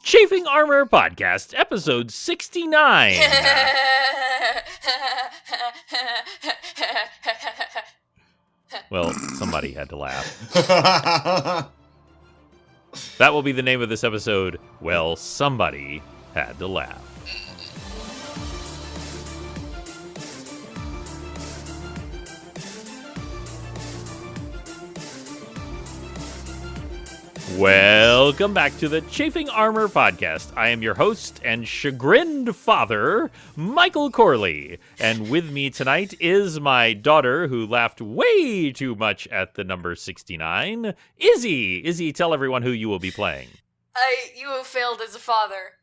Chafing Armor Podcast, episode 69. Well, somebody had to laugh. That will be the name of this episode. Well, somebody had to laugh. Welcome back to the Chafing Armor Podcast. I am your host and chagrined father, Michael Corley. And with me tonight is my daughter, who laughed way too much at the number 69, Izzy. Izzy, tell everyone who you will be playing. You have failed as a father.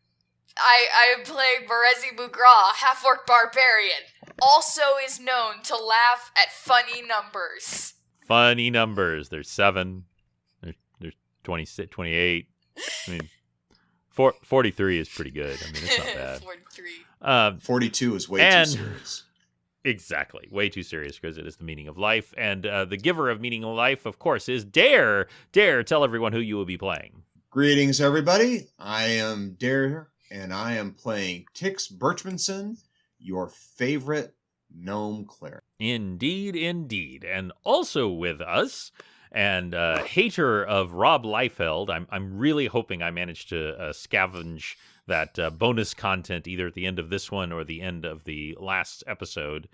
I am playing Marezi Mugra, half-orc barbarian. Also is known to laugh at funny numbers. Funny numbers. There's 7. 26, 28. I mean, 43 is pretty good. I mean, it's not bad. 43. 42 is way too serious. Exactly. Way too serious because it is the meaning of life. And the giver of meaning of life, of course, is Dare. Dare, tell everyone who you will be playing. Greetings, everybody. I am Dare, and I am playing Tix Birchmanson, your favorite gnome cleric. Indeed, indeed. And also with us, and hater of Rob Liefeld, I'm really hoping I managed to scavenge that bonus content either at the end of this one or the end of the last episode.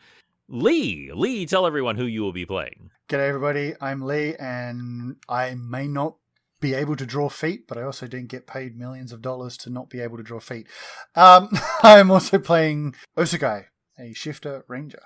Lee, tell everyone who you will be playing. G'day everybody, I'm Lee, and I may not be able to draw feet, but I also didn't get paid millions of dollars to not be able to draw feet. I'm also playing Osukai, a shifter ranger.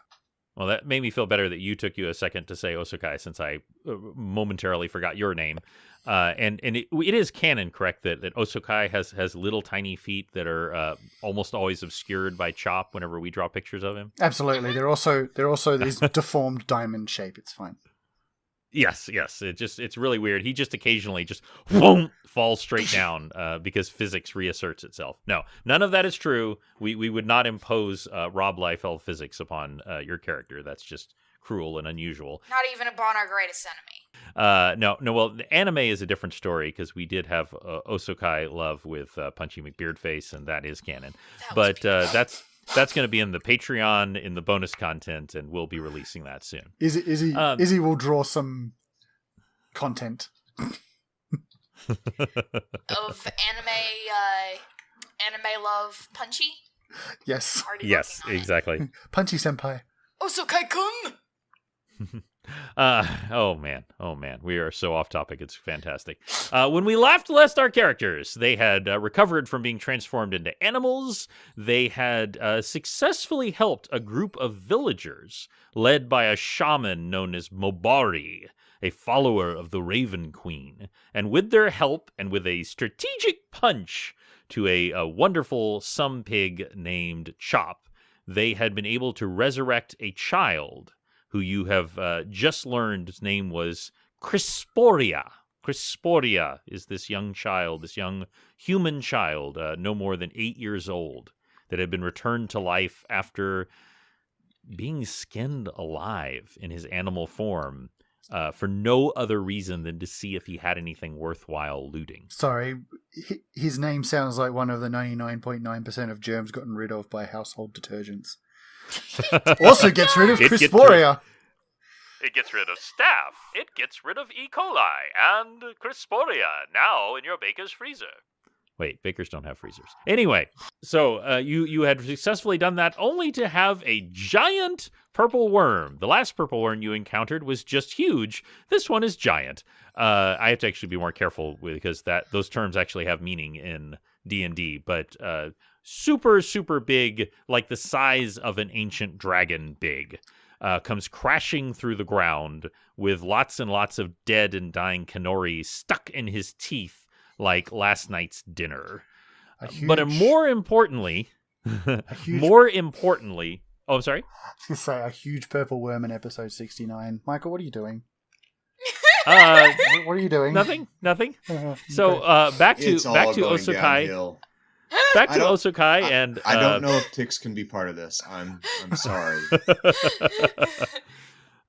Well, that made me feel better that you took you a second to say Osukai, since I momentarily forgot your name. And it is canon, correct, that Osukai has little tiny feet that are almost always obscured by Chop whenever we draw pictures of him? Absolutely. They're also this deformed diamond shape. It's fine. Yes. It's really weird. He just occasionally just whoom, falls straight down because physics reasserts itself. No, none of that is true. We would not impose Rob Liefeld physics upon your character. That's just cruel and unusual. Not even upon our greatest enemy. No. Well, the anime is a different story because we did have Osukai love with Punchy McBeardface, and that is canon. That's going to be in the Patreon in the bonus content, and we'll be releasing that soon. Izzy will draw some content Of anime love Punchy? Yes. Yes, exactly. Punchy senpai. Osukai-kun! Oh man, we are so off topic. It's fantastic. When we last left our characters, they had recovered from being transformed into animals. They had successfully helped a group of villagers led by a shaman known as Mobari, a follower of the Raven Queen. And with their help and with a strategic punch to a wonderful some pig named Chop, they had been able to resurrect a child who you have just learned his name was Crisporia. Crisporia is this young child, this young human child, no more than 8 years old, that had been returned to life after being skinned alive in his animal form for no other reason than to see if he had anything worthwhile looting. Sorry, his name sounds like one of the 99.9% of germs gotten rid of by household detergents. Also gets rid of Crisporia. It gets rid of staph. It gets rid of E. coli and Crisporia now in your baker's freezer. Wait, bakers don't have freezers. Anyway, so you had successfully done that only to have a giant purple worm. The last purple worm you encountered was just huge. This one is giant. I have to actually be more careful because those terms actually have meaning in D&D, but super, super big, like the size of an ancient dragon big, comes crashing through the ground with lots and lots of dead and dying Kanori stuck in his teeth like last night's dinner. More importantly, oh, I'm sorry? I was going to say a huge purple worm in episode 69. Michael, what are you doing? What are you doing? Nothing. So back to Osukai. Downhill. Back to Osukai, and I don't know if Tix can be part of this. I'm sorry.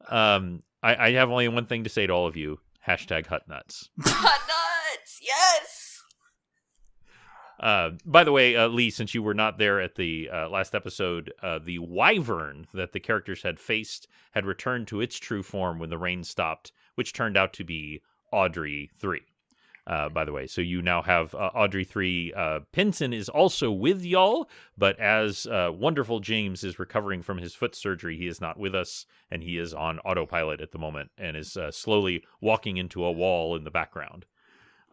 I have only one thing to say to all of you. #HutNuts. Hot nuts! Yes! By the way, Lee, since you were not there at the last episode, the wyvern that the characters had faced had returned to its true form when the rain stopped, which turned out to be Audrey 3. By the way, so you now have Audrey 3. Pinson is also with y'all, but as wonderful James is recovering from his foot surgery, he is not with us, and he is on autopilot at the moment and is slowly walking into a wall in the background.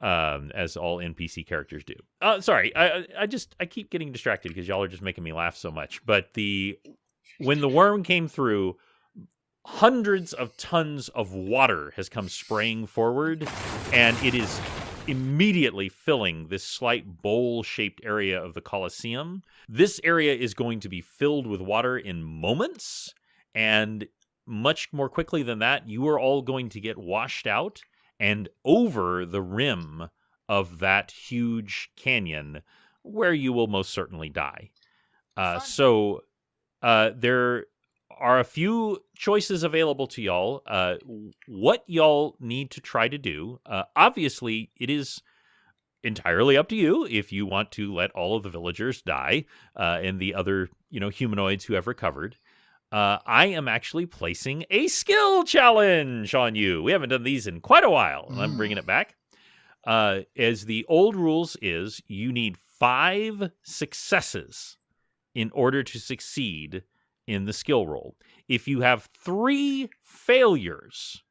As all NPC characters do. Sorry, I keep getting distracted because y'all are just making me laugh so much. But when the worm came through, hundreds of tons of water has come spraying forward, and it is immediately filling this slight bowl-shaped area of the Colosseum. This area is going to be filled with water in moments, and much more quickly than that, you are all going to get washed out and over the rim of that huge canyon, where you will most certainly die. So there are a few choices available to y'all. What y'all need to try to do, obviously, it is entirely up to you if you want to let all of the villagers die and the other humanoids who have recovered. I am actually placing a skill challenge on you. We haven't done these in quite a while, and I'm bringing it back. As the old rules is, you need 5 successes in order to succeed in the skill roll. If you have 3 failures,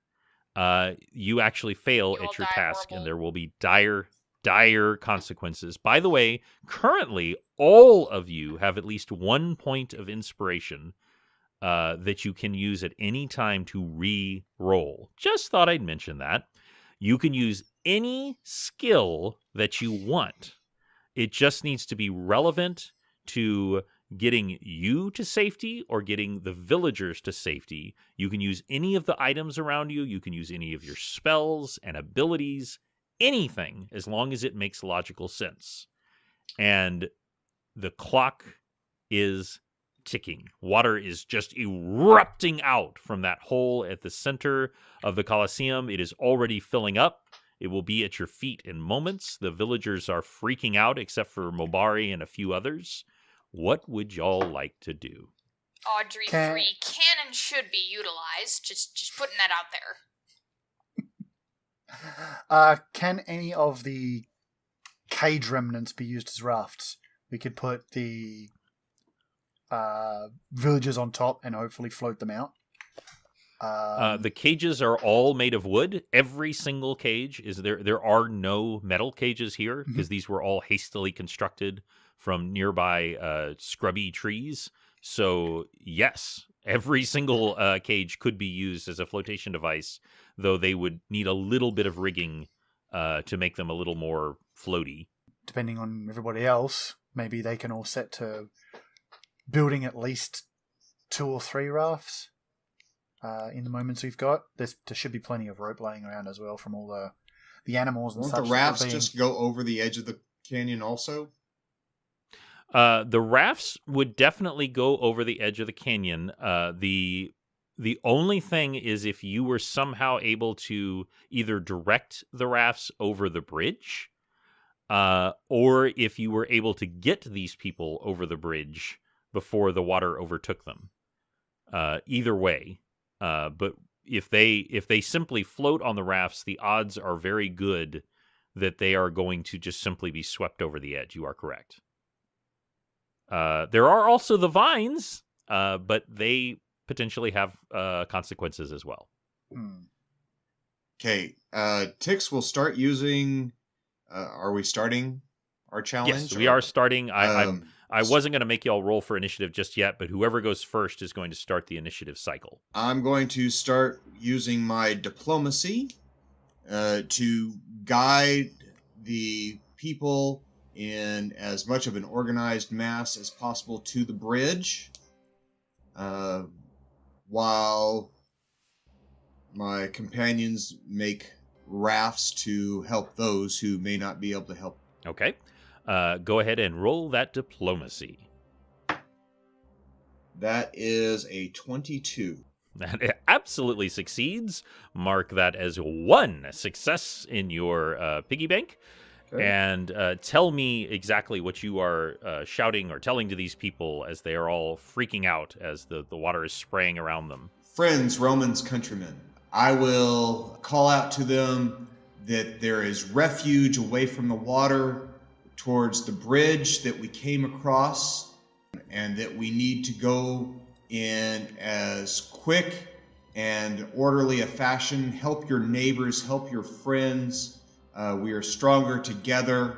you actually fail at your task, and there will be dire consequences. By the way, currently, all of you have at least 1 point of inspiration that you can use at any time to re-roll. Just thought I'd mention that. You can use any skill that you want. It just needs to be relevant to getting you to safety or getting the villagers to safety. You can use any of the items around you. You can use any of your spells and abilities, anything, as long as it makes logical sense. And the clock is ticking. Water is just erupting out from that hole at the center of the Colosseum. It is already filling up. It will be at your feet in moments. The villagers are freaking out, except for Mobari and a few others. What would y'all like to do? Audrey 3 cannon should be utilized. Just putting that out there. Can any of the cage remnants be used as rafts? We could put the villagers on top and hopefully float them out. The cages are all made of wood. Every single cage is there. There are no metal cages here because these were all hastily constructed from nearby scrubby trees. So yes, every single cage could be used as a flotation device, though they would need a little bit of rigging to make them a little more floaty. Depending on everybody else, maybe they can all set to building at least 2 or 3 rafts in the moments we've got. There should be plenty of rope laying around as well from all the animals and Won't such. the rafts just go over the edge of the canyon also? The rafts would definitely go over the edge of the canyon. The only thing is if you were somehow able to either direct the rafts over the bridge, or if you were able to get these people over the bridge before the water overtook them. Either way. But if they simply float on the rafts, the odds are very good that they are going to just simply be swept over the edge. You are correct. There are also the vines, but they potentially have consequences as well. Okay, Tix will start using... are we starting our challenge? Yes, we are starting. I wasn't going to make y'all roll for initiative just yet, but whoever goes first is going to start the initiative cycle. I'm going to start using my diplomacy to guide the people in as much of an organized mass as possible to the bridge, while my companions make rafts to help those who may not be able to help. Okay. Go ahead and roll that diplomacy. That is a 22. That absolutely succeeds. Mark that as 1 success in your piggy bank. Okay. And tell me exactly what you are shouting or telling to these people as they are all freaking out as the water is spraying around them. Friends, Romans, countrymen, I will call out to them that there is refuge away from the water towards the bridge that we came across, and that we need to go in as quick and orderly a fashion. Help your neighbors, help your friends. We are stronger together.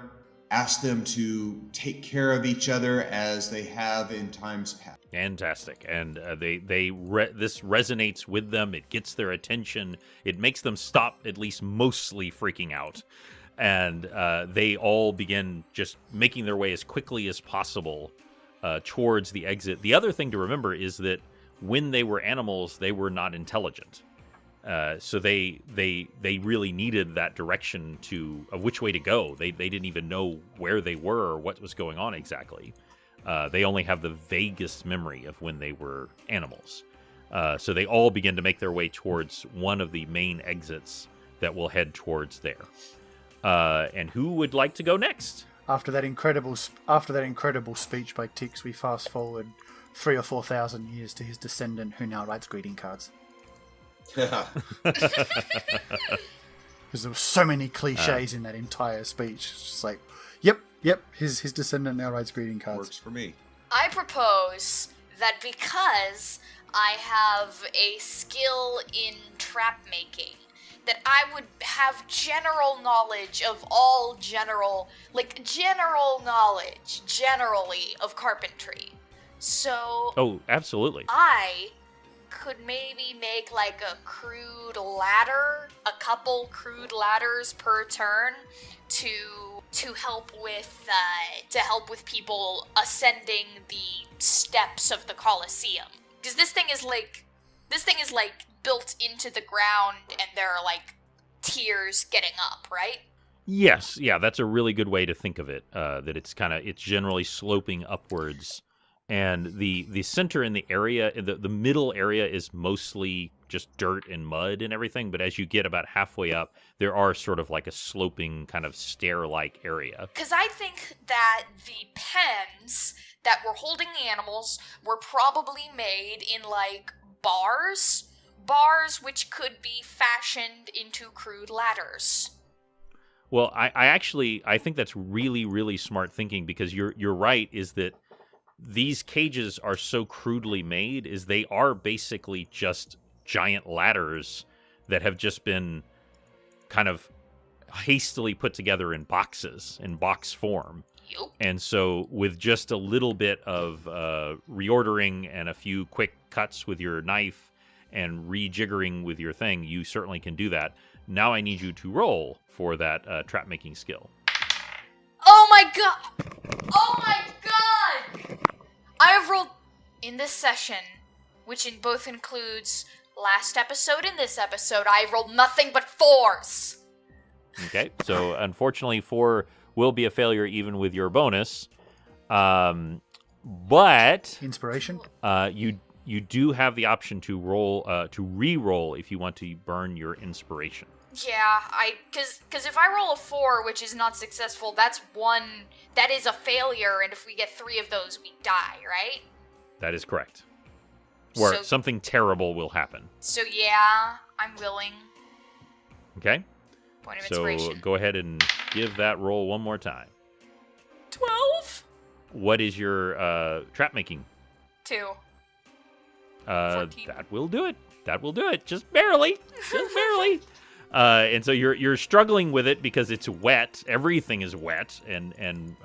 Ask them to take care of each other as they have in times past. Fantastic, and this resonates with them. It gets their attention. It makes them stop, at least mostly freaking out, and they all begin just making their way as quickly as possible towards the exit. The other thing to remember is that when they were animals, they were not intelligent, so they really needed that direction of which way to go. They didn't even know where they were or what was going on exactly. They only have the vaguest memory of when they were animals. So they all begin to make their way towards one of the main exits that will head towards there. And who would like to go next? After that incredible speech by Tix, we fast forward 3,000 or 4,000 years to his descendant, who now writes greeting cards. Because there were so many cliches in that entire speech. It's just like, yep, his descendant now writes greeting cards. Works for me. I propose that because I have a skill in trap making, that I would have general knowledge of all general knowledge, generally, of carpentry. So... Oh, absolutely. I could maybe make like a crude ladder, a couple crude ladders per turn to help with people ascending the steps of the Colosseum. Because this thing is like built into the ground, and there are like tiers getting up, right? Yes, yeah, that's a really good way to think of it. That it's generally sloping upwards. And the center in the area, the middle area is mostly just dirt and mud and everything. But as you get about halfway up, there are sort of like a sloping kind of stair-like area. Because I think that the pens that were holding the animals were probably made in like bars which could be fashioned into crude ladders. Well, I think that's really, really smart thinking, because you're right, is that these cages are so crudely made, is they are basically just giant ladders that have just been kind of hastily put together in boxes, in box form. Yep. And so with just a little bit of reordering and a few quick cuts with your knife and rejiggering with your thing, you certainly can do that. Now I need you to roll for that trap making skill. Oh my god! Oh my god! I have rolled in this session, which in both includes last episode and this episode, I rolled nothing but 4s. Okay, so unfortunately 4 will be a failure even with your bonus. But Inspiration? you do have the option to roll to re-roll if you want to burn your inspiration. Yeah, because if I roll a 4, which is not successful, that is a failure, and if we get 3 of those, we die, right? That is correct. Or So- something terrible will happen. So yeah, I'm willing. Okay? Point of So inspiration. go ahead and give that roll one more time. 12? What is your trap making? 2. 14. That will do it. That will do it. Just barely. Just barely. And so you're struggling with it because it's wet. Everything is wet, and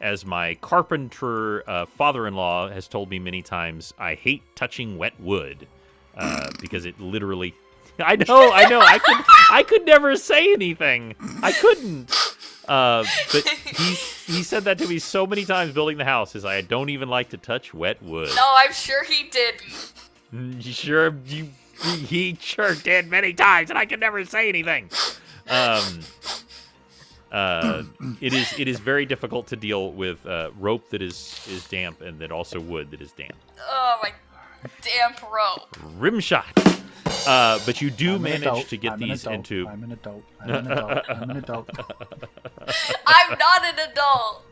as my carpenter father-in-law has told me many times, I hate touching wet wood because it literally. I know. I could never say anything. I couldn't. But he said that to me so many times building the house. Is I don't even like to touch wet wood. No, I'm sure he didn't. He sure did many times, and I could never say anything. It is very difficult to deal with rope that is damp, and then also wood that is damp. Oh my damn pro. Rim shot. But you do I'm an manage adult. to get I'm an these adult. into. I'm an adult. I'm an adult. I'm an adult. I'm not an adult.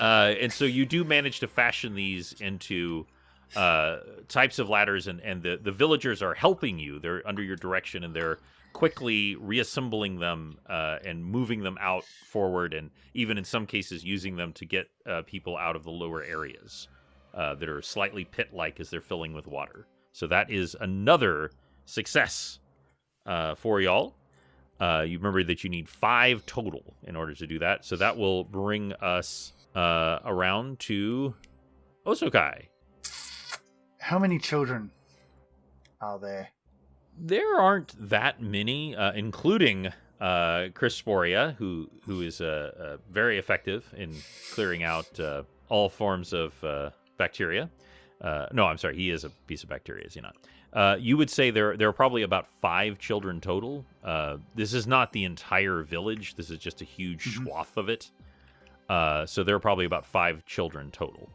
And so you do manage to fashion these into types of ladders, and the villagers are helping you. They're under your direction, and they're quickly reassembling them and moving them out forward, and even in some cases using them to get people out of the lower areas that are slightly pit-like as they're filling with water. So that is another success for y'all. You remember that you need 5 total in order to do that. So that will bring us around to Osokai. How many children are there? There aren't that many, including Chris Sporia, who is very effective in clearing out all forms of bacteria. No, I'm sorry, he is a piece of bacteria, is he not? You would say there are probably about 5 children total. This is not the entire village. This is just a huge swath of it. So there are probably about 5 children total,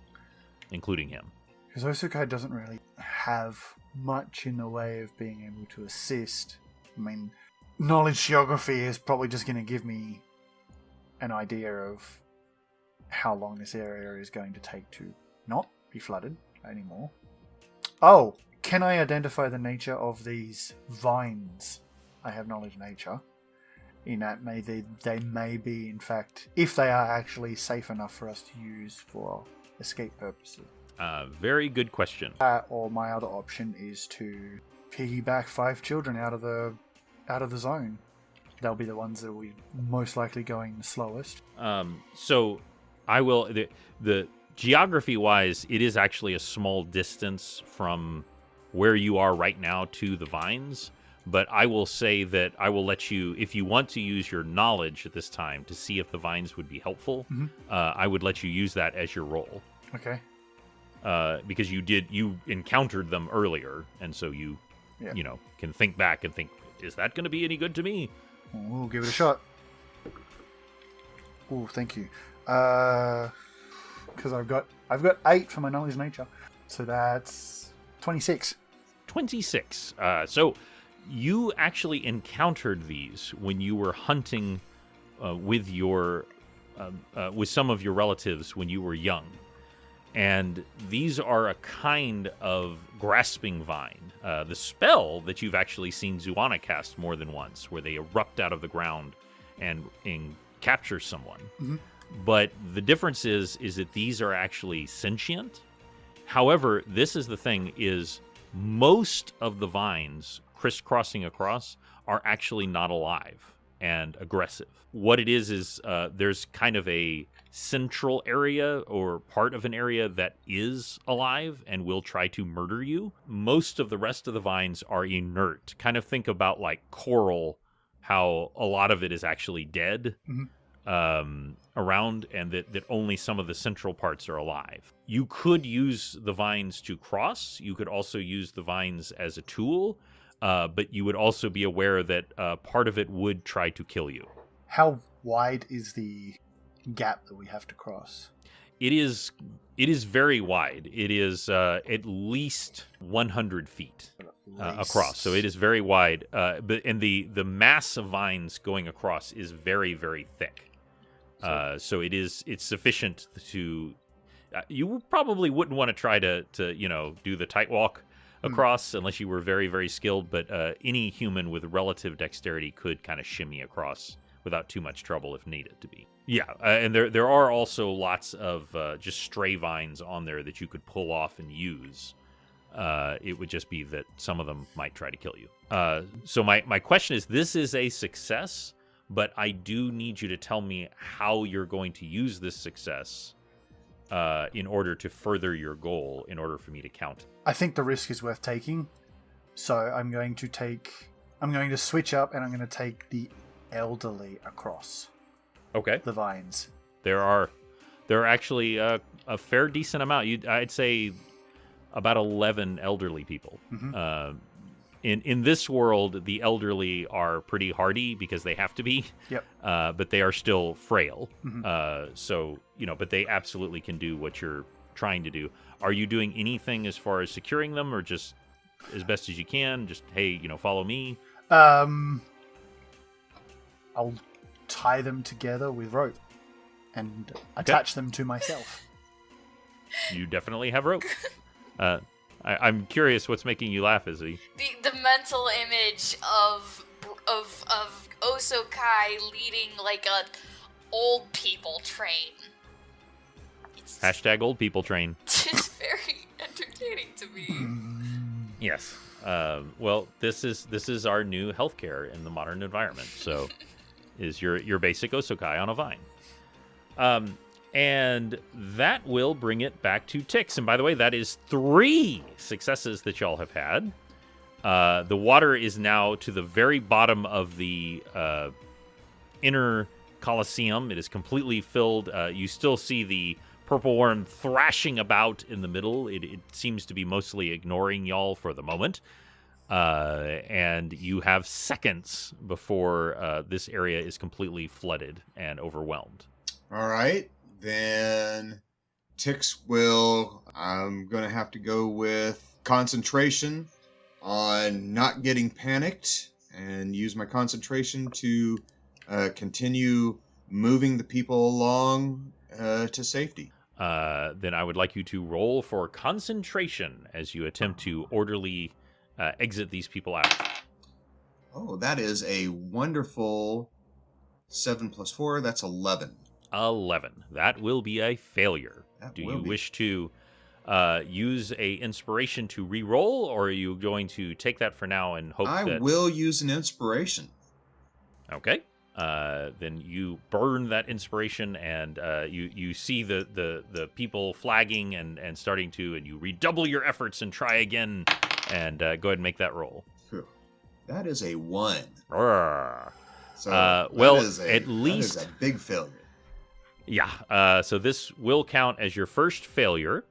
including him. Because Osukai doesn't really have much in the way of being able to assist. I mean, knowledge geography is probably just going to give me an idea of how long this area is going to take to not be flooded anymore. Oh, can I identify the nature of these vines? I have knowledge nature. In that they may be, in fact, if they are actually safe enough for us to use for escape purposes. Very good question. Or my other option is to piggyback 5 children out of the zone. They'll be the ones that will be most likely going the slowest. So I will. The geography-wise, it is actually a small distance from where you are right now to the vines. But I will say that I will let you, if you want to use your knowledge at this time to see if the vines would be helpful, I would let you use that as your role. Okay. Because you encountered them earlier, and so you can think back and think, is that going to be any good to me? We'll give it a shot. Oh, thank you. Because I've got 8 for my knowledge nature, so that's 26. 26. So you actually encountered these when you were hunting with some of your relatives when you were young. And these are a kind of grasping vine. The spell that you've actually seen Zuana cast more than once, where they erupt out of the ground and capture someone. Mm-hmm. But the difference is that these are actually sentient. However, this is the thing, is most of the vines crisscrossing across are actually not alive and aggressive. What it is there's kind of a central area or part of an area that is alive and will try to murder you. Most of the rest of the vines are inert. Kind of think about like coral, how a lot of it is actually dead around, and that only some of the central parts are alive. You could use the vines to cross. You could also use the vines as a tool, but you would also be aware that part of it would try to kill you. How wide is the gap that we have to cross? It is very wide. It is at least 100 feet across. So it is very wide. But the mass of vines going across is very, very thick. So it's sufficient to. You probably wouldn't want to try to do the tight walk across unless you were very, very skilled. But any human with relative dexterity could kind of shimmy across without too much trouble if needed to be. Yeah, and there are also lots of just stray vines on there that you could pull off and use. It would just be that some of them might try to kill you. So my question is, this is a success, but I do need you to tell me how you're going to use this success in order to further your goal, in order for me to count it. I think the risk is worth taking, so I'm going to switch up, and I'm going to take the elderly across. Okay. The vines. There are actually a fair decent amount. I'd say about 11 elderly people. Mm-hmm. In this world, the elderly are pretty hardy because they have to be. Yep. But they are still frail. Mm-hmm. So but they absolutely can do what you're trying to do. Are you doing anything as far as securing them, or just as best as you can? Just, hey, follow me? I'll tie them together with rope and attach them to myself. You definitely have rope. I'm curious what's making you laugh, Izzy. The mental image of Osokai leading like a old people train. It's Hashtag old people train. just very entertaining to me. Yes. Well, this is our new healthcare in the modern environment. So, is your basic Osokai on a vine. And that will bring it back to Tix. And by the way, that is 3 successes that y'all have had. The water is now to the very bottom of the inner Colosseum. It is completely filled. You still see the purple worm thrashing about in the middle. It seems to be mostly ignoring y'all for the moment. And you have seconds before this area is completely flooded and overwhelmed. All right. Then Tix I'm going to have to go with concentration on not getting panicked and use my concentration to continue moving the people along to safety. Then I would like you to roll for concentration as you attempt to orderly exit these people out. Oh, that is a wonderful 7 plus 4. That's 11. 11. That will be a failure. Do you be. wish to use a inspiration to re-roll, or are you going to take that for now and hope I that... will use an inspiration. Okay. Then you burn that inspiration, and you see the people flagging and starting to, and you redouble your efforts and try again, and go ahead and make that roll. Phew. That is a 1. Roar. So well, that is at least... that is a big failure. Yeah, so this will count as your first failure.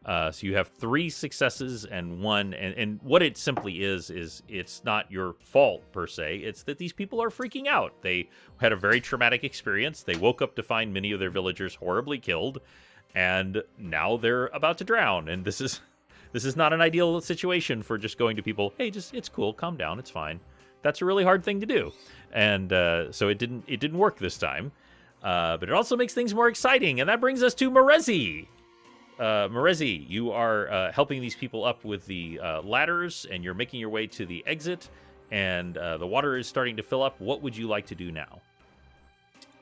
So you have 3 successes and 1, and what it simply is it's not your fault per se. It's that these people are freaking out. They had a very traumatic experience. They woke up to find many of their villagers horribly killed, and now they're about to drown. And this is not an ideal situation for just going to people. Hey, it's cool, calm down, it's fine. That's a really hard thing to do, and so it didn't work this time. But it also makes things more exciting, and that brings us to Marezi. Marezi, you are helping these people up with the ladders, and you're making your way to the exit, and the water is starting to fill up. What would you like to do now?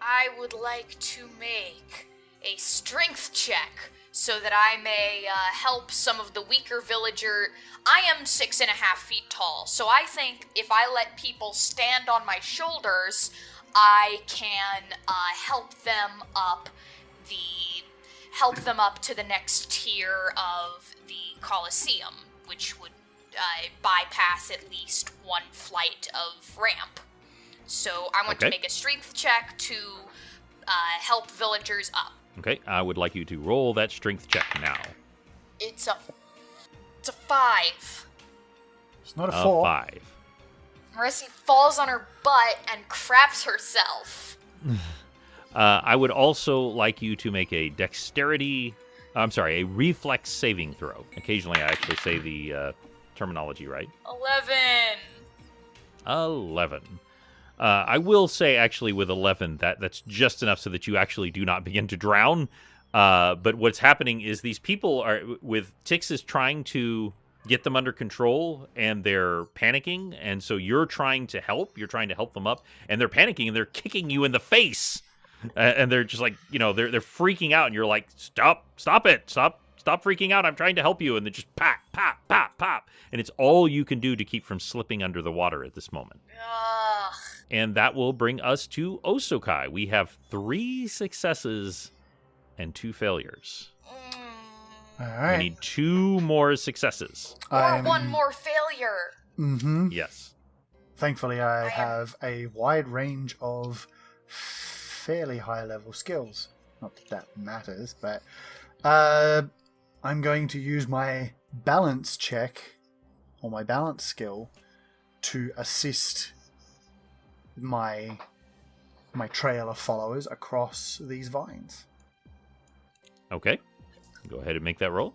I would like to make a strength check so that I may help some of the weaker villager. I am 6.5 feet tall, so I think if I let people stand on my shoulders, I can help them up to the next tier of the Colosseum, which would bypass at least 1 flight of ramp. So I want to make a strength check to help villagers up. Okay, I would like you to roll that strength check now. It's a 5. It's not a 4. 5. Marissa falls on her butt and craps herself. I would also like you to make a a reflex saving throw. Occasionally I actually say the terminology right. 11. I will say, actually, with 11, that's just enough so that you actually do not begin to drown. But what's happening is these people Tix is trying to get them under control, and they're panicking, and so you're trying to help them up, and they're panicking, and they're kicking you in the face, and they're just like, they're freaking out, and you're like, stop freaking out, I'm trying to help you, and they're just pop, pop, pop, pop, and it's all you can do to keep from slipping under the water at this moment. Ugh. And that will bring us to Osokai. We have 3 successes and 2 failures. All right. We need 2 more successes. Or 1 more failure. Mm-hmm. Yes. Thankfully, I have a wide range of fairly high-level skills. Not that matters, but I'm going to use my balance check, or my balance skill, to assist my trail of followers across these vines. Okay. Go ahead and make that roll.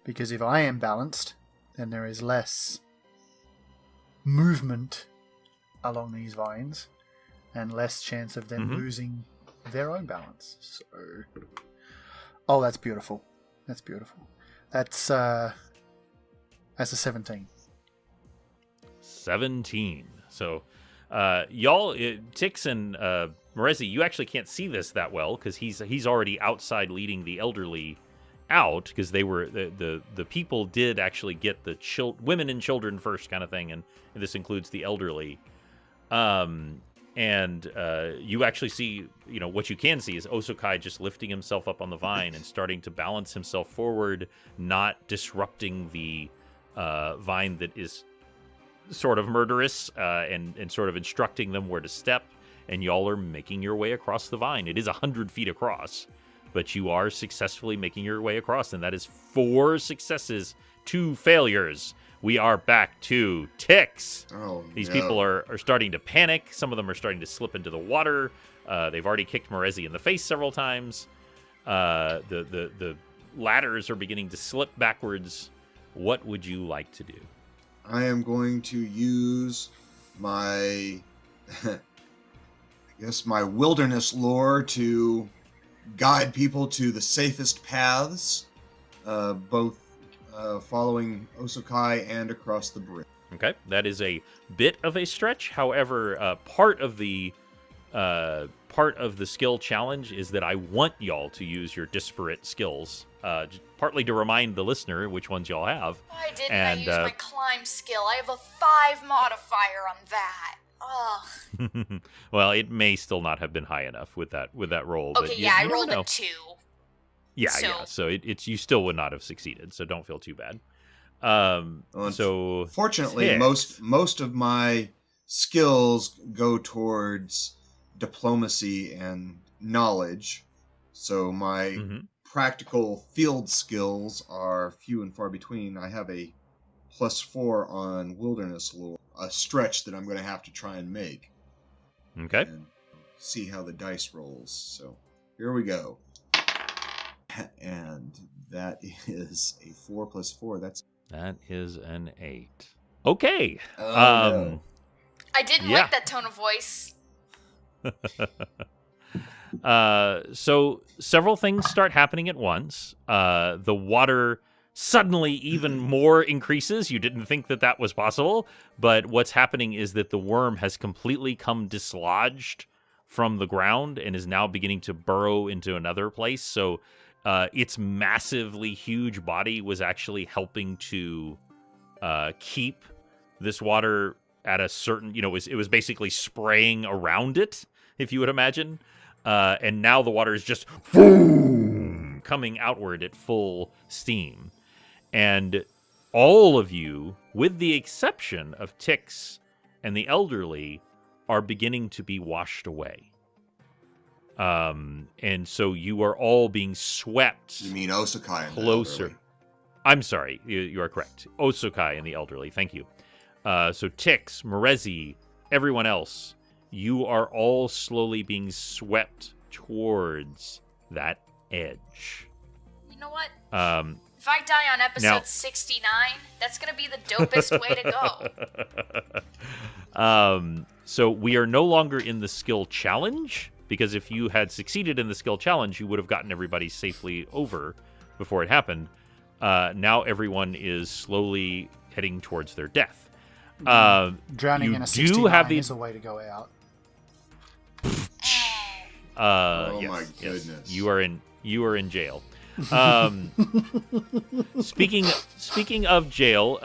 Because if I am balanced, then there is less movement along these vines and less chance of them losing their own balance. So, oh, that's beautiful. That's beautiful. That's a 17. 17. So, y'all, Tix and Merezi, you actually can't see this that well because he's already outside leading the elderly out, because they were the people did actually get the women and children first kind of thing, and this includes the elderly. And you actually see, what you can see is Osokai just lifting himself up on the vine and starting to balance himself forward, not disrupting the vine that is sort of murderous, and sort of instructing them where to step. And y'all are making your way across the vine. It is 100 feet across, but you are successfully making your way across, and that is 4 successes, 2 failures. We are back to Tix. Oh, These no. people are starting to panic. Some of them are starting to slip into the water. They've already kicked Merezi in the face several times. The ladders are beginning to slip backwards. What would you like to do? I am going to use my, I guess, my wilderness lore to guide people to the safest paths, both following Osokai and across the bridge. Okay, that is a bit of a stretch. However, part of the skill challenge is that I want y'all to use your disparate skills, partly to remind the listener which ones y'all have. Why didn't And, I use my climb skill? I have a 5 modifier on that. Ugh. Well, it may still not have been high enough with that roll. But Okay, you I never rolled know. a 2. Yeah, So- yeah. So it's you still would not have succeeded. So don't feel too bad. Well, So fortunately, Tix. most of my skills go towards diplomacy and knowledge, so my Mhm. practical field skills are few and far between. I have a +4 on wilderness lore, a stretch that I'm going to have to try and make. Okay. And see how the dice rolls. So here we go. And that is a 4 + 4. That is an 8. Okay. No. I didn't Yeah. like that tone of voice. So several things start happening at once. The water suddenly even more increases. You didn't think that was possible, but what's happening is that the worm has completely come dislodged from the ground and is now beginning to burrow into another place. So its massively huge body was actually helping to keep this water at a certain, it was basically spraying around it, if you would imagine. And now the water is just boom, coming outward at full steam. And all of you, with the exception of Tix and the elderly, are beginning to be washed away. And so you are all being swept You mean Osokai and the closer. elderly. I'm sorry, you are correct. Osokai and the elderly, thank you. So Tix, Merezi, everyone else, you are all slowly being swept towards that edge. You know what? If I die on episode now- 69, that's gonna be the dopest way to go. So we are no longer in the skill challenge, because if you had succeeded in the skill challenge, you would have gotten everybody safely over before it happened. Now everyone is slowly heading towards their death. Drowning you in a do 69 have the- is a way to go out. Oh yes, my yes. goodness. You are in jail. Speaking of jail,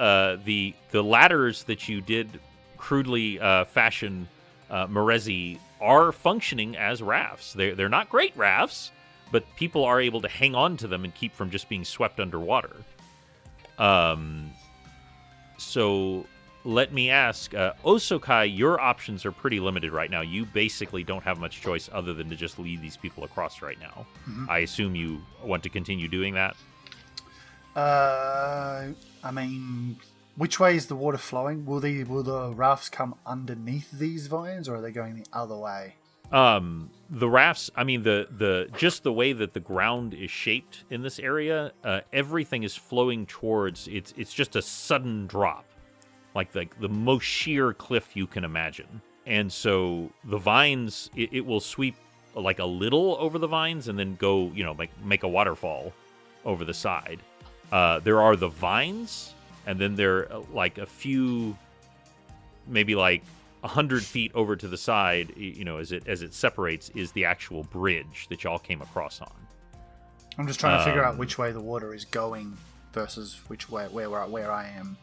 the ladders that you did crudely fashion, Merezi, are functioning as rafts. They're not great rafts, but people are able to hang on to them and keep from just being swept underwater. So let me ask, Osokai, your options are pretty limited right now. You basically don't have much choice other than to just lead these people across right now. Mhm. I assume you want to continue doing that? I mean, which way is the water flowing? Will the rafts come underneath these vines, or are they going the other way? The rafts, I mean, the just the way that the ground is shaped in this area, everything is flowing towards, it's just a sudden drop, like the most sheer cliff you can imagine. And so the vines, it will sweep like a little over the vines and then go, make a waterfall over the side. There are the vines, and then there are like a few, maybe like 100 feet over to the side, as it separates, is the actual bridge that y'all came across on. I'm just trying to figure out which way the water is going versus which way where I am.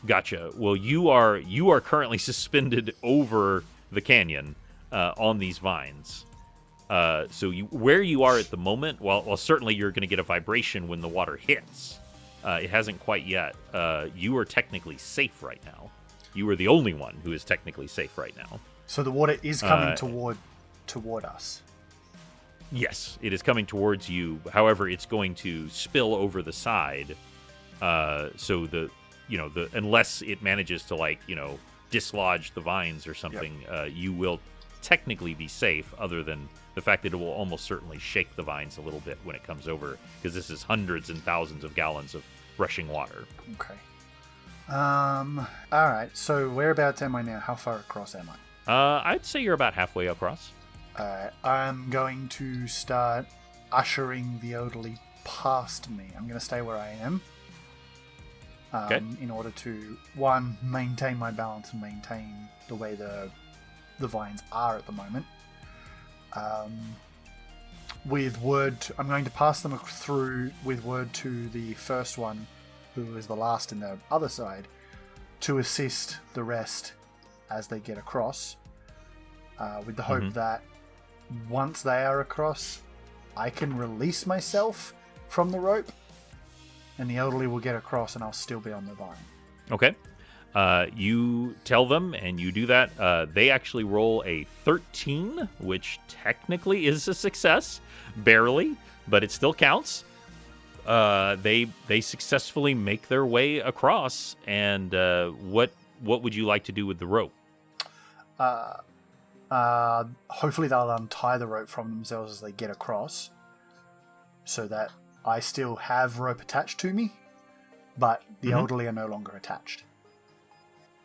Gotcha. Well, you are currently suspended over the canyon on these vines. So where you are at the moment, while certainly you're going to get a vibration when the water hits, it hasn't quite yet. You are technically safe right now. You are the only one who is technically safe right now. So the water is coming toward us. Yes, it is coming towards you. However, it's going to spill over the side. So unless it manages to dislodge the vines or something, you will technically be safe, other than the fact that it will almost certainly shake the vines a little bit when it comes over, because this is hundreds and thousands of gallons of rushing water. Okay. Alright, so whereabouts am I now? How far across am I? I'd say you're about halfway across. Alright, I'm going to start ushering the elderly past me. I'm going to stay where I am. Okay. In order to, one, maintain my balance and maintain the way the vines are at the moment. With word, I'm going to pass them through with word to the first one, who is the last in the other side, to assist the rest as they get across, with the hope that once they are across, I can release myself from the rope, and the elderly will get across and I'll still be on the vine. Okay. You tell them, and you do that. They actually roll a 13, which technically is a success. Barely, but it still counts. They successfully make their way across, and what would you like to do with the rope? Hopefully they'll untie the rope from themselves as they get across, so that I still have rope attached to me, but the elderly are no longer attached.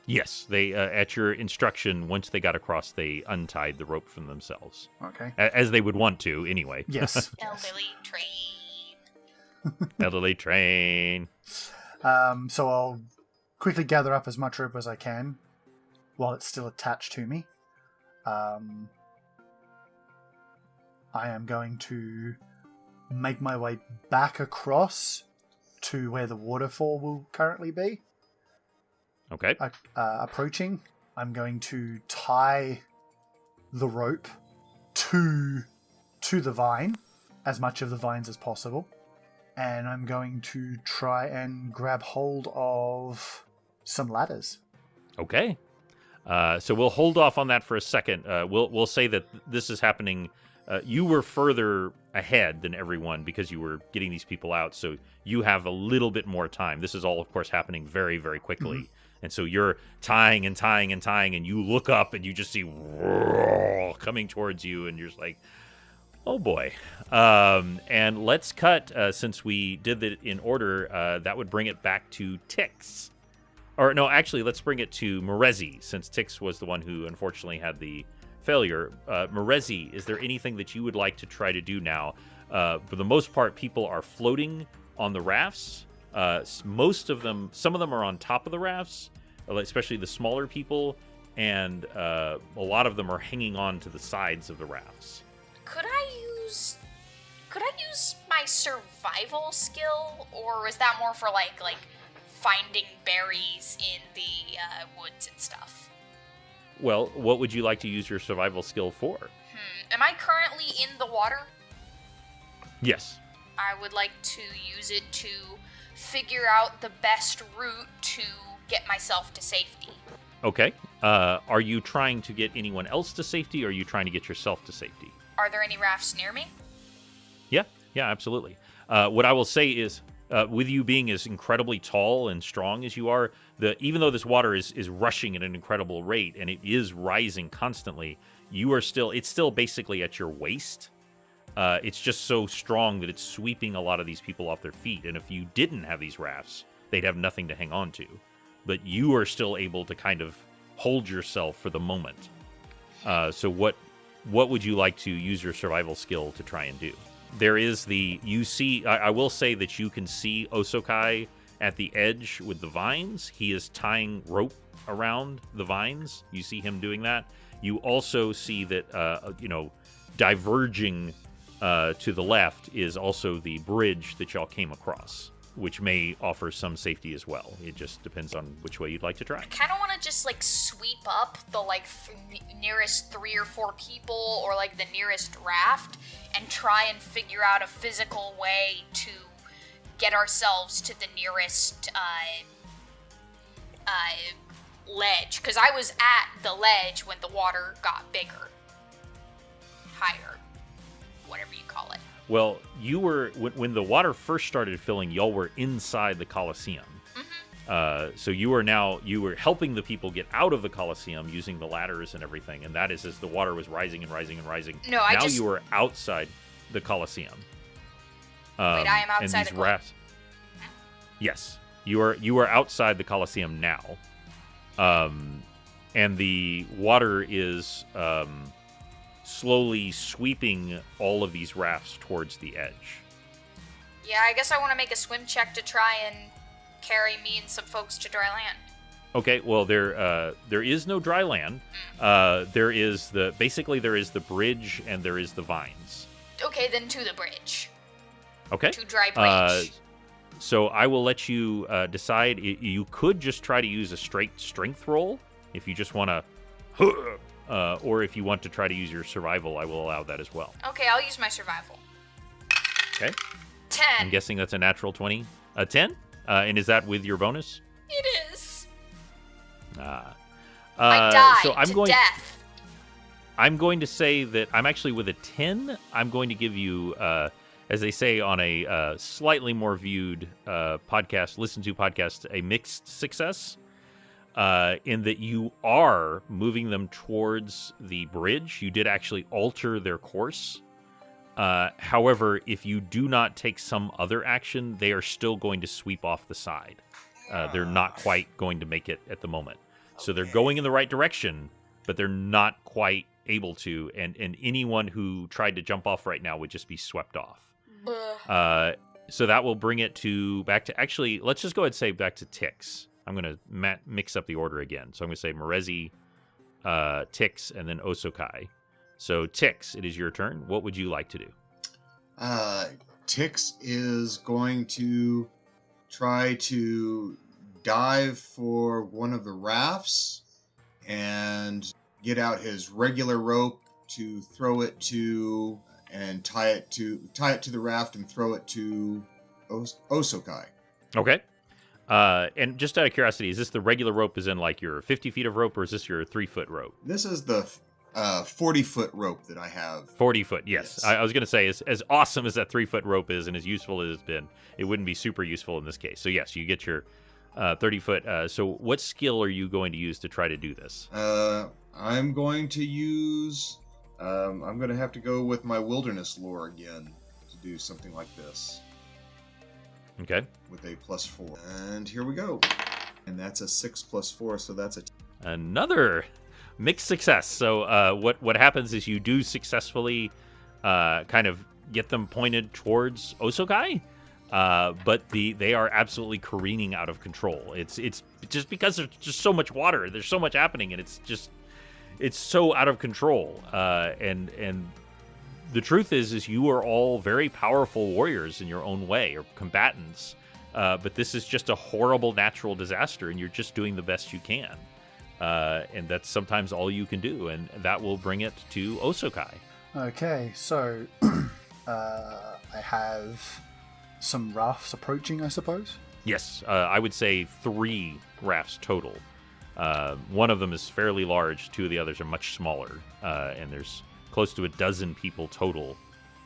Yes, they at your instruction, once they got across, they untied the rope from themselves. Okay. As they would want to, anyway. Yes. Elderly train. Elderly train. So I'll quickly gather up as much rope as I can while it's still attached to me. I am going to make my way back across to where the waterfall will currently be. Okay. Approaching, I'm going to tie the rope to the vine, as much of the vines as possible, and I'm going to try and grab hold of some ladders. Okay. So we'll hold off on that for a second. We'll say that this is happening. You were further ahead than everyone because you were getting these people out, so you have a little bit more time. This is all, of course, happening very, very quickly. Mm-hmm. And so you're tying and tying and tying, and you look up and you just see coming towards you, and you're just like, oh boy. And let's cut, since we did it in order, that would bring it back to Tix. Or no, actually, let's bring it to Merezi, since Tix was the one who unfortunately had the failure. Merezi, is there anything that you would like to try to do now? For the most part, people are floating on the rafts. Most of them, some of them are on top of the rafts, especially the smaller people, and a lot of them are hanging on to the sides of the rafts. Could I use my survival skill, or is that more for like finding berries in the woods and stuff? Well, what would you like to use your survival skill for? Am I currently in the water? Yes. I would like to use it to figure out the best route to get myself to safety. Okay. Are you trying to get anyone else to safety, or are you trying to get yourself to safety? Are there any rafts near me? Yeah, absolutely. What I will say is, with you being as incredibly tall and strong as you are, even though this water is rushing at an incredible rate and it is rising constantly, it's still basically at your waist. It's just so strong that it's sweeping a lot of these people off their feet. And if you didn't have these rafts, they'd have nothing to hang on to. But you are still able to kind of hold yourself for the moment. So what would you like to use your survival skill to try and do? There is I will say that you can see Osokai at the edge with the vines. He is tying rope around the vines. You see him doing that. You also see that, diverging to the left is also the bridge that y'all came across, which may offer some safety as well. It just depends on which way you'd like to try. I kind of want to just like sweep up the nearest 3 or 4 people or like the nearest raft and try and figure out a physical way to get ourselves to the nearest ledge. Because I was at the ledge when the water got bigger. Higher. Whatever you call it. Well, you were when the water first started filling, y'all were inside the Colosseum. Mm-hmm. So you were helping the people get out of the Colosseum using the ladders and everything, and that is as the water was rising and rising and rising. No, you were outside the Colosseum. Wait, I am outside and these the rafts. Yes, you are outside the Colosseum now, and the water is slowly sweeping all of these rafts towards the edge. Yeah, I guess I want to make a swim check to try and carry me and some folks to dry land. Okay, well there is no dry land. There is the bridge and there is the vines. Okay, then to the bridge. Okay. To dry bridge. So I will let you decide. You could just try to use a straight strength roll if you just want to, or if you want to try to use your survival, I will allow that as well. Okay, I'll use my survival. Okay. 10. I'm guessing that's a natural 20. A 10? And is that with your bonus? It is. I died to death. I'm going to say that I'm actually with a 10. I'm going to give you, as they say on a slightly more viewed listened to podcast, a mixed success. In that you are moving them towards the bridge. You did actually alter their course. However, if you do not take some other action, they are still going to sweep off the side. They're not quite going to make it at the moment. So they're going in the right direction, but they're not quite able to. And anyone who tried to jump off right now would just be swept off. So that will bring it actually, let's just go ahead and say back to Tix. I'm going to mix up the order again. So I'm going to say Merezi, Tix, and then Osokai. So Tix, it is your turn. What would you like to do? Tix is going to try to dive for one of the rafts and get out his regular rope to throw it to and tie it to the raft and throw it to Osokai. Okay. And just out of curiosity, is this the regular rope as in like your 50 feet of rope, or is this your 3-foot rope? This is the 40-foot rope that I have. 40 foot, yes. I was going to say, as awesome as that 3-foot rope is and as useful as it's been, it wouldn't be super useful in this case. So yes, you get your 30-foot. So what skill are you going to use to try to do this? I'm going to use... I'm going to have to go with my wilderness lore again to do something like this. Okay. With a +4. And here we go. And that's a 6 + 4, so that's another mixed success. So what happens is you do successfully kind of get them pointed towards Osokai, but they are absolutely careening out of control. It's just because there's just so much water. There's so much happening, and it's so out of control. And the truth is you are all very powerful warriors in your own way, or combatants. But this is just a horrible natural disaster, and you're just doing the best you can. And that's sometimes all you can do, and that will bring it to Osokai. Okay, so I have some rafts approaching, I suppose? Yes, I would say 3 rafts total. One of them is fairly large, 2 of the others are much smaller, and there's close to a dozen people total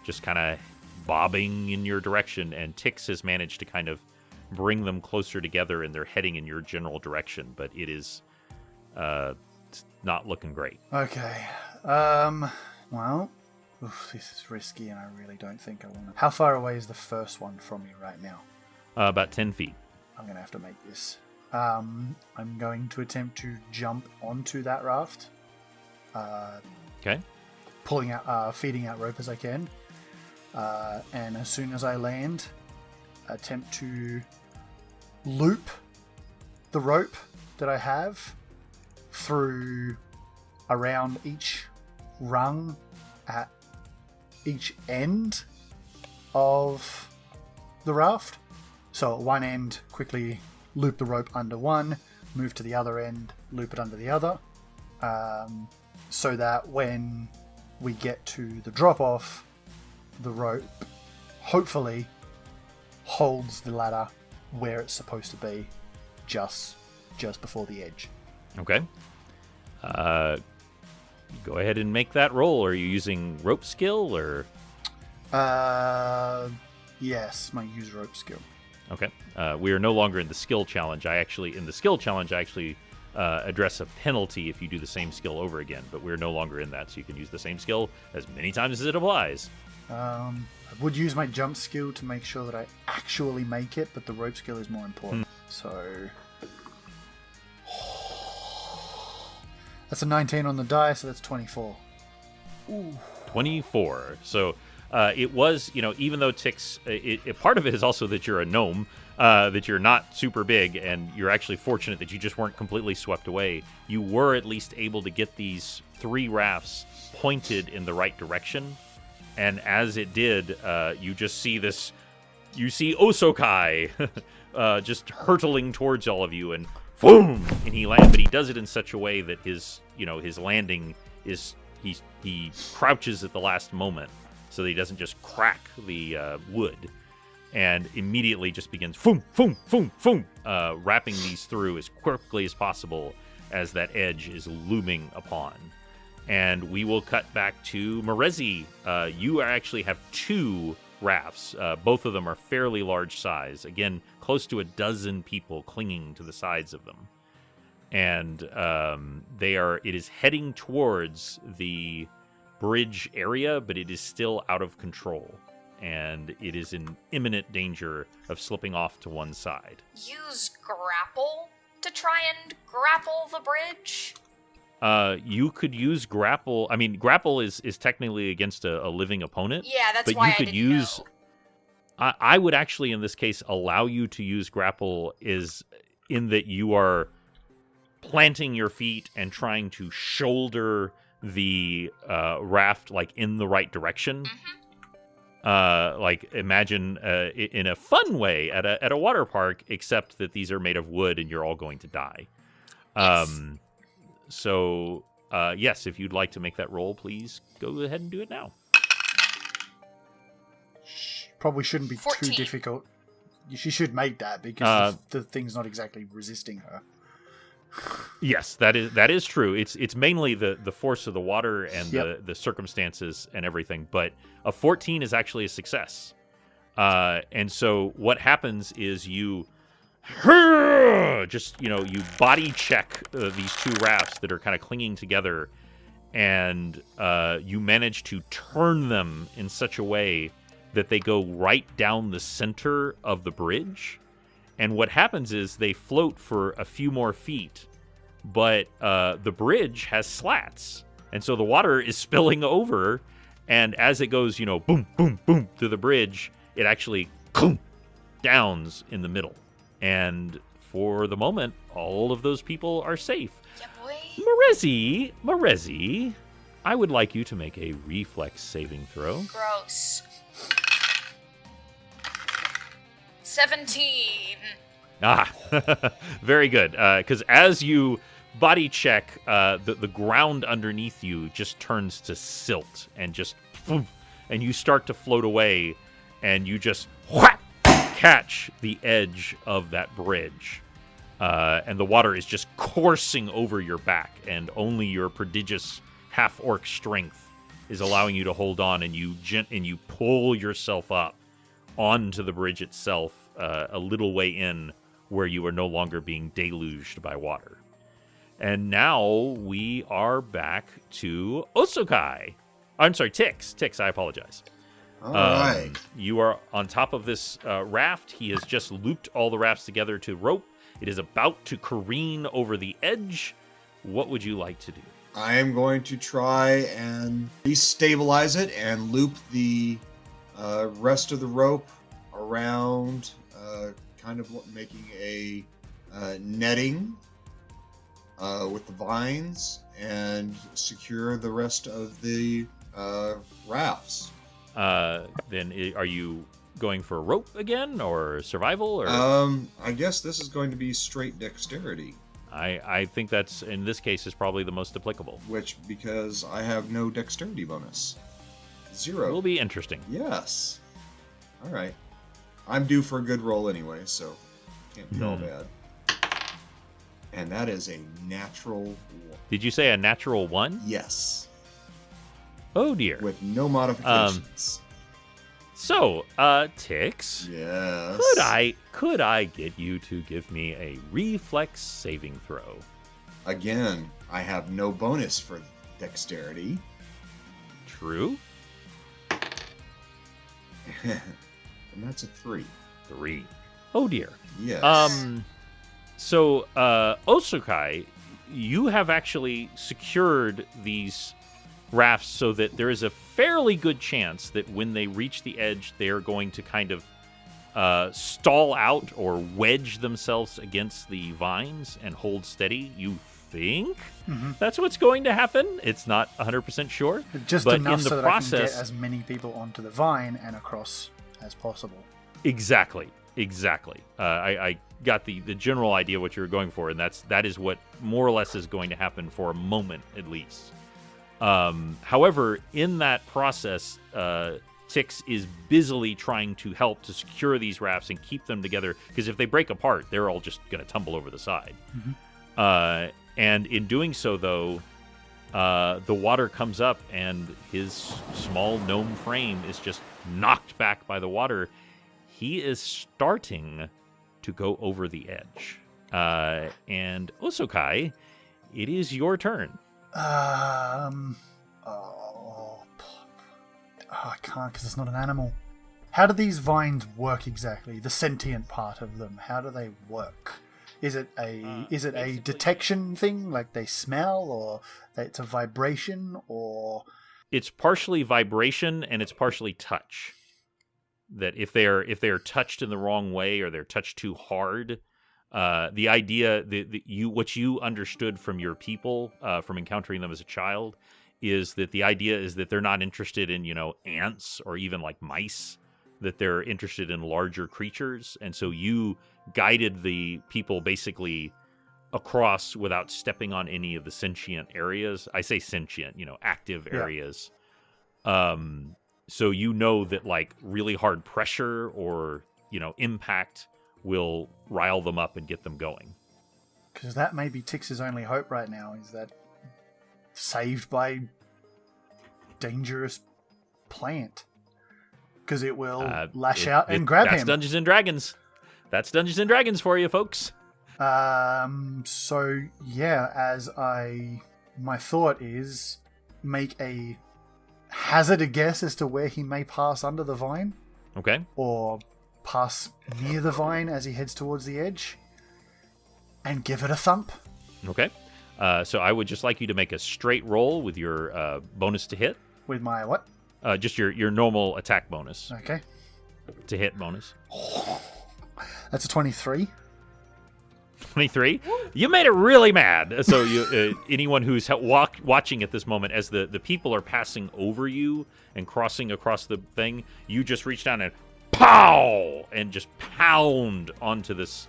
just kind of bobbing in your direction, and Tix has managed to kind of bring them closer together, and they're heading in your general direction, but it is it's not looking great. Okay. Well, this is risky, and I really don't think I want to. How far away is the first one from me right now? About 10 feet. I'm going to have to make this. I'm going to attempt to jump onto that raft. Okay. Feeding out rope as I can. And as soon as I land, attempt to loop the rope that I have through around each rung at each end of the raft. So at one end, quickly loop the rope under one, move to the other end, loop it under the other, so that when we get to the drop-off, the rope hopefully holds the ladder where it's supposed to be, just before the edge. Okay. Go ahead and make that roll. Are you using rope skill or? Yes, my use rope skill. Okay. We are no longer in the skill challenge. I actually address a penalty if you do the same skill over again, but we're no longer in that, so you can use the same skill as many times as it applies. I would use my jump skill to make sure that I actually make it, but the rope skill is more important. So that's a 19 on the die, so that's 24. Ooh. 24. So it was, even though Tix, part of it is also that you're a gnome, that you're not super big, and you're actually fortunate that you just weren't completely swept away. You were at least able to get these 3 rafts pointed in the right direction, and as it did, you just see this, you see Osokai just hurtling towards all of you, and boom, and he lands, but he does it in such a way that his landing is, he crouches at the last moment, so that he doesn't just crack the wood, and immediately just begins foom, foom, foom, foom, wrapping these through as quickly as possible as that edge is looming upon. And we will cut back to Merezi. You actually have 2 rafts. Both of them are fairly large size. Again, close to a dozen people clinging to the sides of them. And it is heading towards the bridge area, but it is still out of control, and it is in imminent danger of slipping off to one side. Use grapple to try and grapple the bridge? You could use grapple. I mean, grapple is technically against a living opponent. Yeah, that's but why you could I didn't use. know. I would actually, in this case, allow you to use grapple, is in that you are planting your feet and trying to shoulder the raft like in the right direction. Like imagine in a fun way at a water park, except that these are made of wood and you're all going to die. Yes. So yes, if you'd like to make that roll, please go ahead and do it now. Probably shouldn't be 14. too difficult. She should make that because the thing's not exactly resisting her. Yes, that is true. It's mainly the force of the water and the circumstances and everything, but a 14 is actually a success. And so what happens is you just, you body check these 2 rafts that are kind of clinging together, and you manage to turn them in such a way that they go right down the center of the bridge. And what happens is they float for a few more feet, but the bridge has slats. And so the water is spilling over, and as it goes, boom, boom, boom, through the bridge, it actually downs in the middle. And for the moment, all of those people are safe. Yeah, boy. Merezi, I would like you to make a reflex saving throw. Gross. 17. Ah, very good. Because as you body check, the ground underneath you just turns to silt and just, and you start to float away, and you just catch the edge of that bridge, and the water is just coursing over your back, and only your prodigious half-orc strength is allowing you to hold on, and you pull yourself up onto the bridge itself a little way in, where you are no longer being deluged by water. And now we are back to Osokai. I'm sorry, Tix. Tix, I apologize. All right. You are on top of this raft. He has just looped all the rafts together to rope. It is about to careen over the edge. What would you like to do? I am going to try and destabilize it and loop the rest of the rope around, kind of making a netting with the vines, and secure the rest of the rafts. Then are you going for rope again, or survival? Or I guess this is going to be straight dexterity. I think that's, in this case, is probably the most applicable. Which, because I have no dexterity bonus. 0. Will be interesting. Yes. All right. I'm due for a good roll anyway, so can't be all bad. And that is a natural 1. Did you say a natural 1? Yes. Oh dear. With no modifications. So, Tix. Yes. Could I get you to give me a reflex saving throw? Again, I have no bonus for dexterity. True. And that's a 3. 3. Oh dear. Yes. So, Osokai, you have actually secured these rafts so that there is a fairly good chance that when they reach the edge, they're going to kind of stall out or wedge themselves against the vines and hold steady. You think that's what's going to happen? It's not 100% sure. Just but enough in the so that process, I can get as many people onto the vine and across as possible. Exactly. I got the general idea what you were going for, and that is what more or less is going to happen for a moment at least. However, in that process, Tix is busily trying to help to secure these rafts and keep them together, because if they break apart, they're all just going to tumble over the side. And in doing so, though, the water comes up and his small gnome frame is just knocked back by the water. He is starting to go over the edge. And Osokai, it is your turn. I can't, because it's not an animal. How do these vines work exactly? The sentient part of them. How do they work? Is it a detection thing, like they smell, or it's a vibration, or it's partially vibration and it's partially touch. That if they are touched in the wrong way or they're touched too hard, the idea that what you understood from your people from encountering them as a child is that the idea is that they're not interested in ants or even like mice, that they're interested in larger creatures, and so you guided the people basically across without stepping on any of the sentient areas. I say sentient, active areas. So that like really hard pressure or impact will rile them up and get them going. Because that may be Tix's only hope right now, is that saved by dangerous plant. Because it will lash out and grab him. That's Dungeons and Dragons. That's Dungeons and Dragons for you, folks. So yeah, my thought is make a hazard a guess as to where he may pass under the vine. Okay. Or pass near the vine as he heads towards the edge. And give it a thump. Okay. So I would just like you to make a straight roll with your bonus to hit. With my what? Just your normal attack bonus. Okay. To hit bonus. That's a 23. 23. You made it really mad. So anyone who's watching at this moment, as the people are passing over you and crossing across the thing, you just reach down and pow! And just pound onto this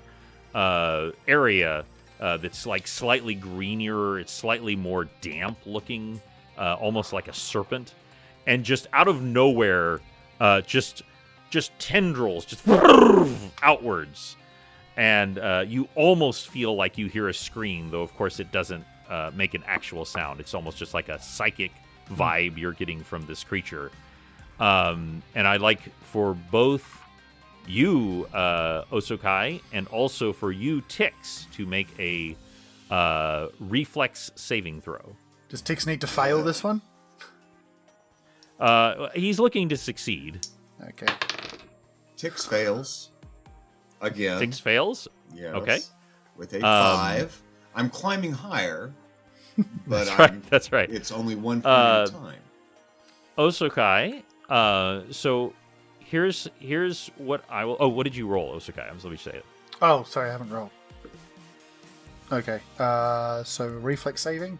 area that's like slightly greenier. It's slightly more damp looking, almost like a serpent. And just out of nowhere, just tendrils, just outwards. And you almost feel like you hear a scream, though of course it doesn't make an actual sound. It's almost just like a psychic vibe you're getting from this creature. And I'd like for both you, Osokai, and also for you, Tix, to make a reflex saving throw. Does Tix need to fail this one? He's looking to succeed. Okay. Tix fails. Again. Tix fails? Yes. Okay. With a 5. I'm climbing higher, but That's right. it's only 1 point at a time. Osokai, so here's what I will... Oh, what did you roll, Osokai? Let me say it. Oh, sorry, I haven't rolled. Okay, so reflex saving.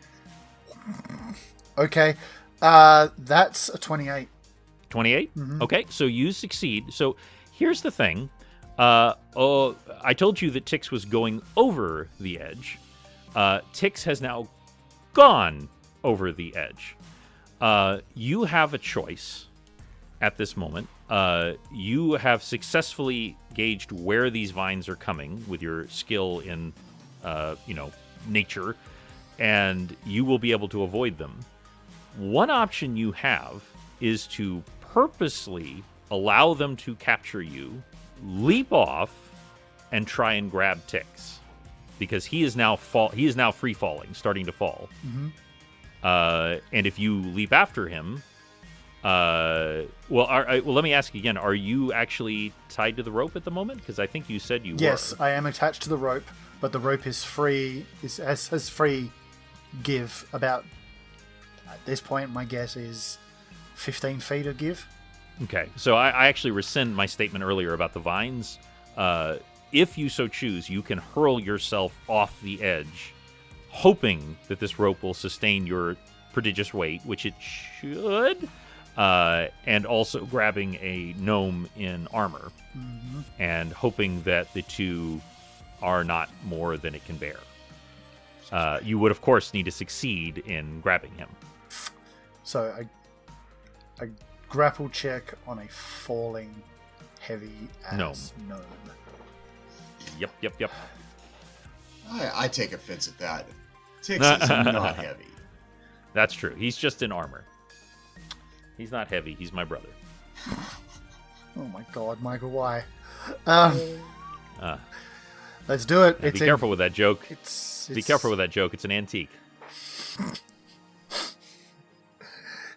Okay, that's a 28. 28? Mhm. Okay, so you succeed. So here's the thing. I told you that Tix was going over the edge. Tix has now gone over the edge. You have a choice at this moment. You have successfully gauged where these vines are coming with your skill in, nature, and you will be able to avoid them. One option you have is to purposely allow them to capture you, leap off, and try and grab Tix, because he is now free falling, starting to fall. Mm-hmm. And if you leap after him, let me ask again: are you actually tied to the rope at the moment? Because I think you said you were. Yes, I am attached to the rope, but the rope is free. Has free give about. At this point, my guess is 15 feet of give. Okay, so I actually rescind my statement earlier about the vines. If you so choose, you can hurl yourself off the edge, hoping that this rope will sustain your prodigious weight, which it should, and also grabbing a gnome in armor, and hoping that the two are not more than it can bear. You would, of course, need to succeed in grabbing him. So I grapple check on a falling heavy ass gnome. Yep. I take offense at that. Tix is not heavy. That's true. He's just in armor. He's not heavy. He's my brother. Oh my god, Michael, why? Let's do it. Be careful with that joke. Be careful with that joke. It's an antique.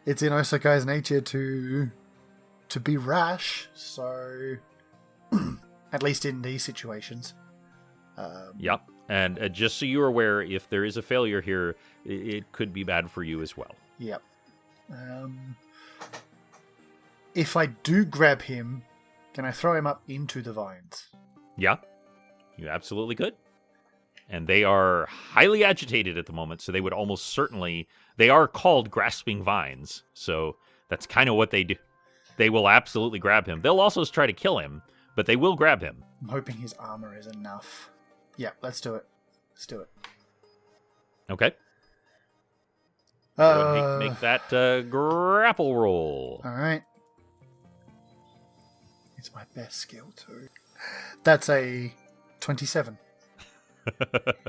It's in Osakai's nature to be rash, so at least in these situations. Yep. And just so you're aware, if there is a failure here, it could be bad for you as well. Yep. If I do grab him, can I throw him up into the vines? Yeah, you absolutely could. And they are highly agitated at the moment, so they would almost certainly... They are called grasping vines, so that's kind of what they do. They will absolutely grab him. They'll also try to kill him, but they will grab him. I'm hoping his armor is enough. Yeah, let's do it. Let's do it. Okay. Go ahead and make that grapple roll. All right. It's my best skill, too. That's a 27.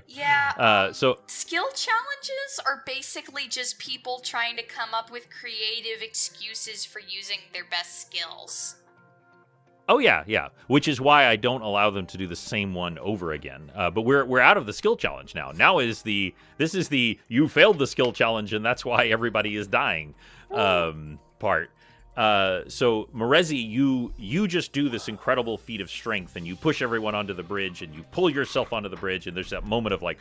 Yeah. So skill challenges are basically just people trying to come up with creative excuses for using their best skills. Oh yeah. Which is why I don't allow them to do the same one over again. But we're out of the skill challenge now. Now this is the you failed the skill challenge and that's why everybody is dying part. So Morezi, you just do this incredible feat of strength and you push everyone onto the bridge and you pull yourself onto the bridge and there's that moment of like,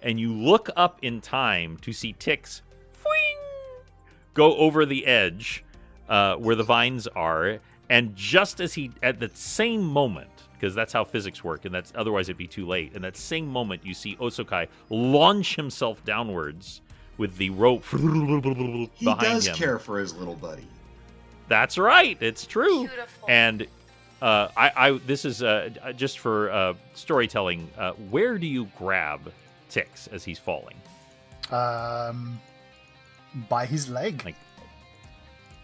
and you look up in time to see Tix go over the edge where the vines are. And just as at that same moment, because that's how physics work, and that's otherwise it'd be too late. In that same moment, you see Osokai launch himself downwards with the rope behind him. He does care for his little buddy. That's right. It's true. Beautiful. And this is just for storytelling. Where do you grab Tix as he's falling? By his leg. Like,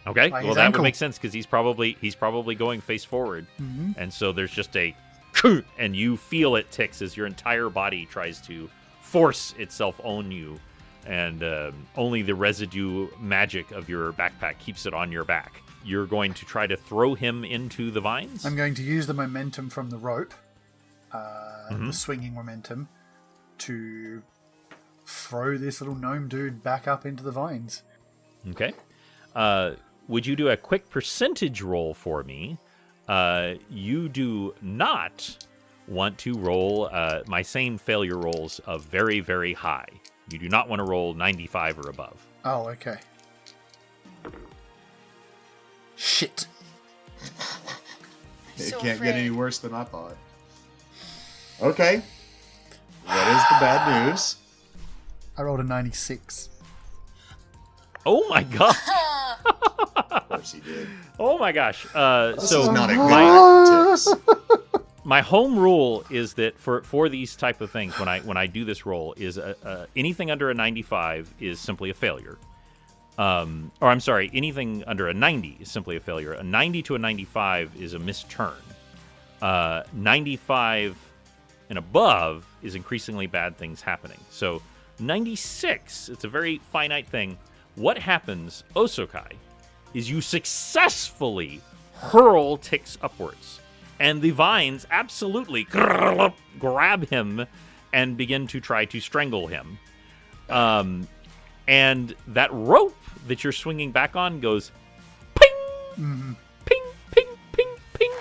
okay, by well his that ankle. would make sense because he's probably going face forward, and so there's just a, and you feel it, Tix, as your entire body tries to force itself on you, and only the residue magic of your backpack keeps it on your back. You're going to try to throw him into the vines? I'm going to use the momentum from the rope, the swinging momentum, to throw this little gnome dude back up into the vines. Okay. Would you do a quick percentage roll for me? You do not want to roll my same failure rolls of very, very high. You do not want to roll 95 or above. Oh, okay. Shit. It So can't afraid. get any worse than I thought. Okay. What is the bad news? I rolled a 96. Oh my god! Of course he did. Oh my gosh! This So is not a Ah. good tactics. my home rule is that for these type of things, when I do this roll, is anything under a 95 is simply a failure. Or I'm sorry, anything under a 90 is simply a failure. A 90 to a 95 is a missed turn. 95 and above is increasingly bad things happening. So 96, it's a very finite thing. What happens, Osokai, is you successfully hurl Tix upwards. And the vines absolutely grab him and begin to try to strangle him. And that rope that you're swinging back on goes ping, ping, ping, ping, ping.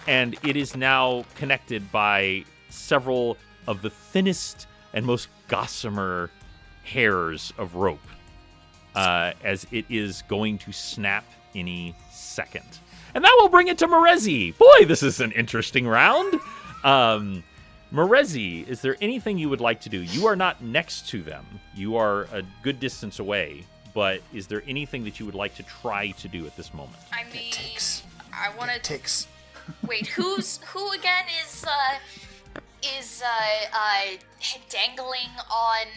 And it is now connected by several of the thinnest and most gossamer hairs of rope, as it is going to snap any second. And that will bring it to Morezi. Boy, this is an interesting round. Morezi, is there anything you would like to do? You are not next to them. You are a good distance away. But is there anything that you would like to try to do at this moment? I mean, Ticks. I want to. Ticks. Wait, who again is dangling on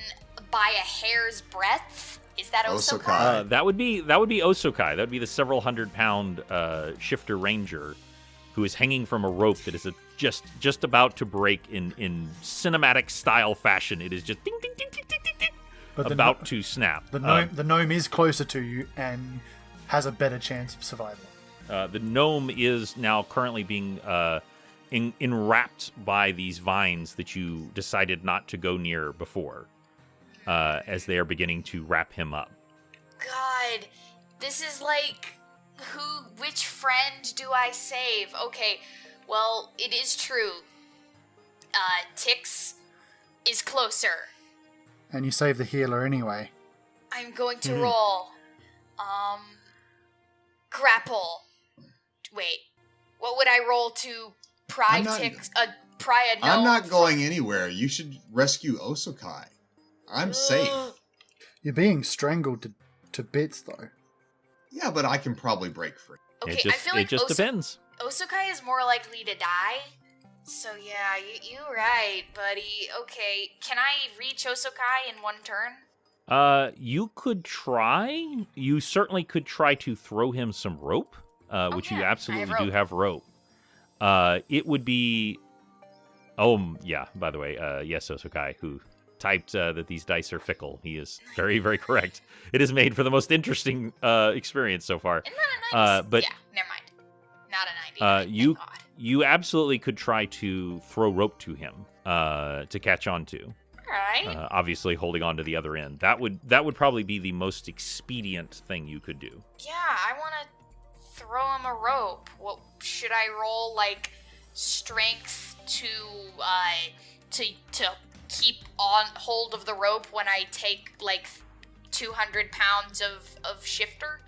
by a hair's breadth? Is that Osokai? Osokai. That would be Osokai. That would be the several 100-pound shifter ranger who is hanging from a rope that is just about to break in cinematic style fashion. It is just ding ding ding ding ding ding, ding But about to snap. The gnome is closer to you and has a better chance of survival. The gnome is now currently being enwrapped by these vines that you decided not to go near before, as they are beginning to wrap him up. God, this is like which friend do I save? Okay, well, it is true. Tix is closer. And you save the healer anyway. I'm going to roll. Grapple. Wait, what would I roll to pry I'm not- pry a gnome? I'm not going anywhere. You should rescue Osokai. I'm safe. You're being strangled to bits, though. Yeah, but I can probably break free. Okay, It just, I feel like it just depends. Osokai is more likely to die. So yeah, you're right, buddy. Okay, can I reach Osokai in one turn? You could try. You certainly could try to throw him some rope, which you yeah, I have absolutely rope. do have rope. It would be. Oh yeah. By the way, yes, Osokai, who typed that these dice are fickle. He is very, very correct. It is made for the most interesting experience so far. Isn't that a 90? but- yeah, never mind. Not a 90. you Thank God. you absolutely could try to throw rope to him to catch on to. All right. Obviously, holding on to the other end. That would probably be the most expedient thing you could do. Yeah, I want to throw him a rope. What should I roll? Like strength to keep on hold of the rope when I take like 200 pounds of shifter?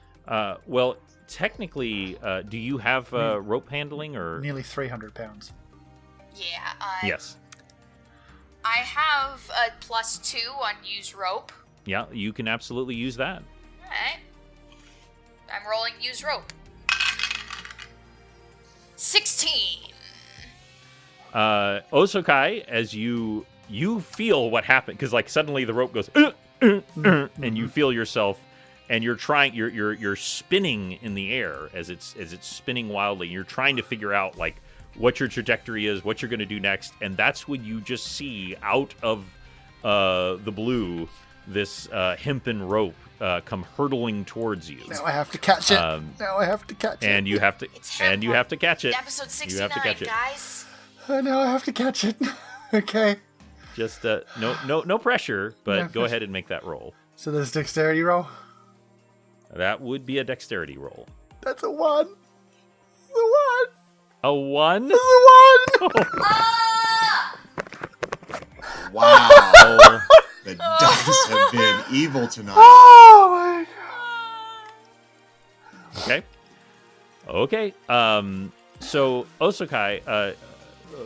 Well, technically, do you have rope handling or? Nearly 300 pounds. Yeah. Yes. I have a +2 on use rope. Yeah, you can absolutely use that. Alright. I'm rolling use rope. 16. Osokai, as you feel what happened, because like suddenly the rope goes, and you feel yourself, and you're spinning in the air as it's spinning wildly. You're trying to figure out like what your trajectory is, what you're going to do next, and that's when you just see out of the blue this hempen rope come hurtling towards you. Now I have to catch it. Now I have to catch And it. you have to It's and you have to catch it. Episode You have to 69, catch it. guys. Now I have to catch it. Okay. Just no pressure, but No go pressure. ahead and make that roll. So there's dexterity roll. That would be a dexterity roll. That's a 1. The 1. A 1? That's a 1. Ah! Wow. Oh, The dice have been evil tonight. Oh my god. okay. Okay. So Osokai,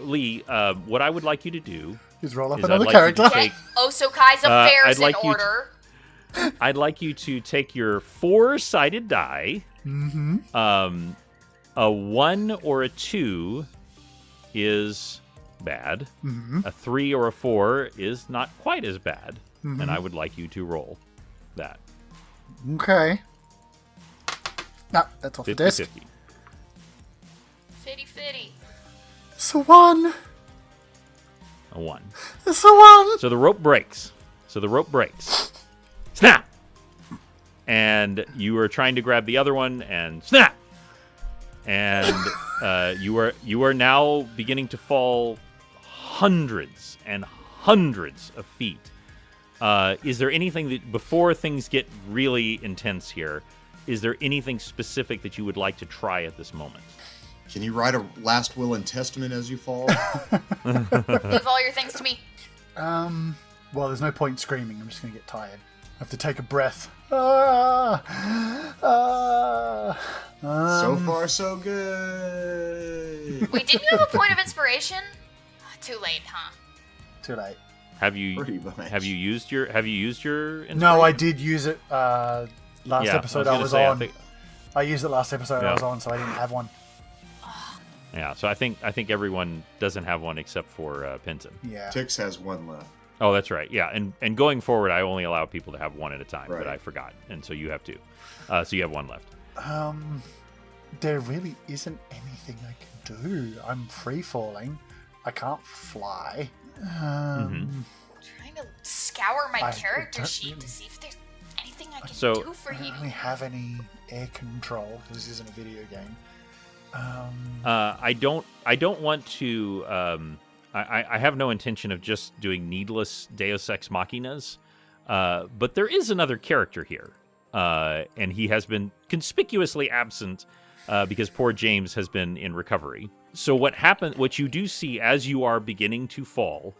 Lee, what I would like you to do Just roll up Is I'd another like you to character. take- Okay, Osokai's affairs I'd like in you to- order. I'd like you to take your 4-sided die. Mm-hmm. A 1 or a 2 is bad. Mm-hmm. A 3 or a 4 is not quite as bad. Mhm. And I would like you to roll that. Okay. No, that's off the desk. 50-50. Fitty fitty. It's a 1. A 1. It's a 1. So the rope breaks. Snap! And you are trying to grab the other one, and snap! And you are now beginning to fall hundreds and hundreds of feet. Is there anything that, before things get really intense here, is there anything specific that you would like to try at this moment? Can you write a last will and testament as you fall? Give all your things to me. Well, there's no point screaming. I'm just going to get tired. I have to take a breath. Ah! Ah! So far, so good. Wait, didn't you have a point of inspiration? Too late, huh? Too late. Have you Pretty much. used your No, I inspiration? did use it last Yeah, episode I I was was gonna say, I on. think- I used it last episode Yeah. I was on, so I didn't have one. Yeah, so I think everyone doesn't have one except for Pinton. Yeah. Tix has one left. Oh, that's right. Yeah, and going forward, I only allow people to have one at a time, but Right. I forgot, and so you have two. So you have one left. There really isn't anything I can do. I'm free falling. I can't fly. Mm-hmm. Trying to scour my I character don't sheet really- to see if there's anything I can So- do for I you. don't really have any air control. This isn't a video game. I don't want to. I have no intention of just doing needless Deus Ex Machinas, but there is another character here, and he has been conspicuously absent because poor James has been in recovery. So what you do see as you are beginning to fall,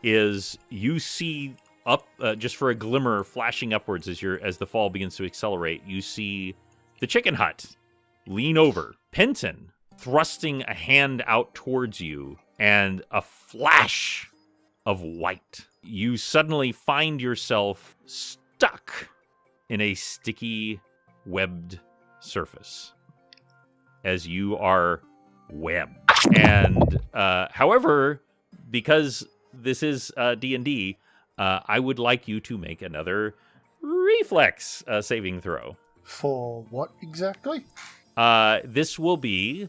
is you see up just for a glimmer flashing upwards as the fall begins to accelerate. You see the chicken hut lean over, Penton thrusting a hand out towards you, and a flash of white. You suddenly find yourself stuck in a sticky, webbed surface as you are webbed. And however, because this is D&D, I would like you to make another reflex saving throw. For what exactly? This will be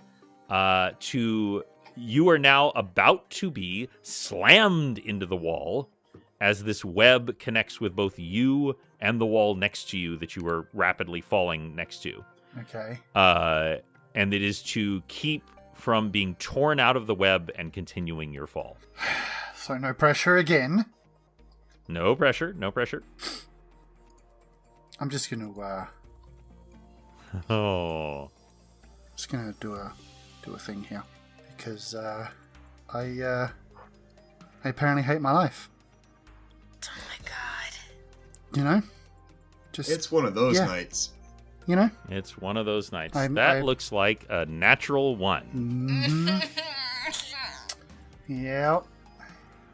you are now about to be slammed into the wall as this web connects with both you and the wall next to you that you are rapidly falling next to. Okay. And it is to keep from being torn out of the web and continuing your fall. So no pressure again. No pressure, no pressure. I'm just gonna Oh. do a thing here because I apparently hate my life. Oh my god. You know, just It's one of those Yeah. nights. you know. It's one of those nights. I- Looks like a natural one. Mhm. Yep.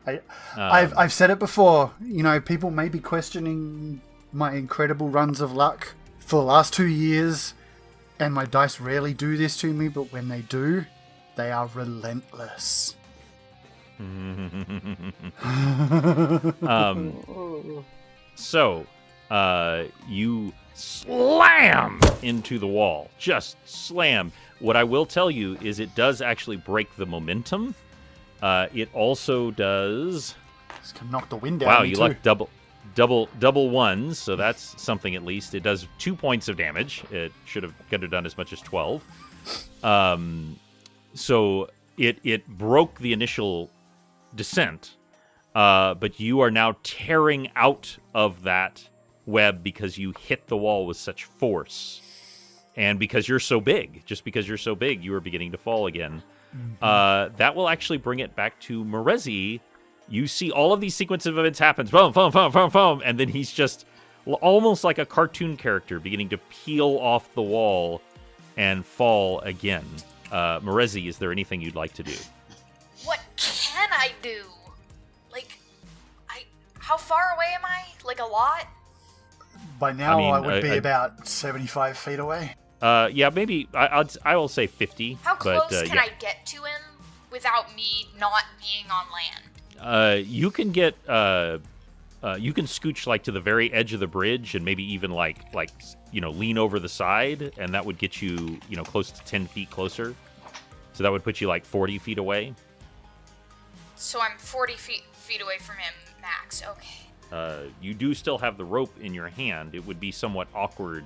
Um, I've said it before. You know, people may be questioning my incredible runs of luck for the last 2 years, and my dice rarely do this to me. But when they do, they are relentless. So, you slam into the wall. Just slam. What I will tell you is it does actually break the momentum. It also does... This can knock the wind out Wow, of me you too. luck double. double ones, so that's something at least. It does 2 points of damage. It could have done as much as 12. So it broke the initial descent, but you are now tearing out of that web because you hit the wall with such force. And because you're so big, just because you're so big, you are beginning to fall again. That will actually bring it back to Morezi. You see all of these sequences of events happen, boom, boom, boom, boom, boom, and then he's just almost like a cartoon character beginning to peel off the wall and fall again. Morezi, is there anything you'd like to do? What can I do? Like, how far away am I? Like a lot? By now, I, mean, would be about 75 feet away. Yeah, maybe I will say 50. How close but, can I get to him without me not being on land? You can get you can scooch like to the very edge of the bridge and maybe even like lean over the side, and that would get you close to 10 feet closer. So that would put you like 40 feet away. So I'm 40 feet away from him max. Okay. You do still have the rope in your hand. It would be somewhat awkward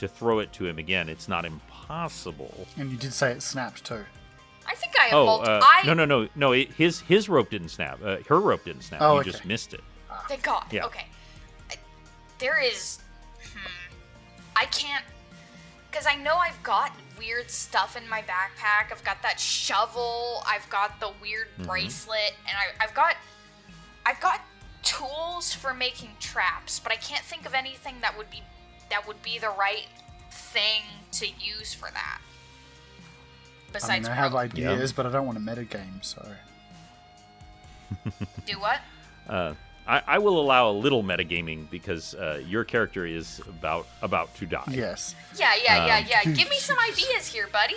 to throw it to him again. It's not impossible. And you did say it snapped too. I think I have No. His rope didn't snap. Her rope didn't snap. Oh, You okay. just missed it. Thank God. Yeah. Okay. There is. I can't. Because I know I've got weird stuff in my backpack. I've got that shovel. I've got the weird bracelet, and I've got tools for making traps. But I can't think of anything that would be the right thing to use for that. Besides, I have rope. ideas, but I don't want to metagame, so... Do what? I will allow a little metagaming because your character is about to die. Yes. Yeah. Give me some ideas here, buddy.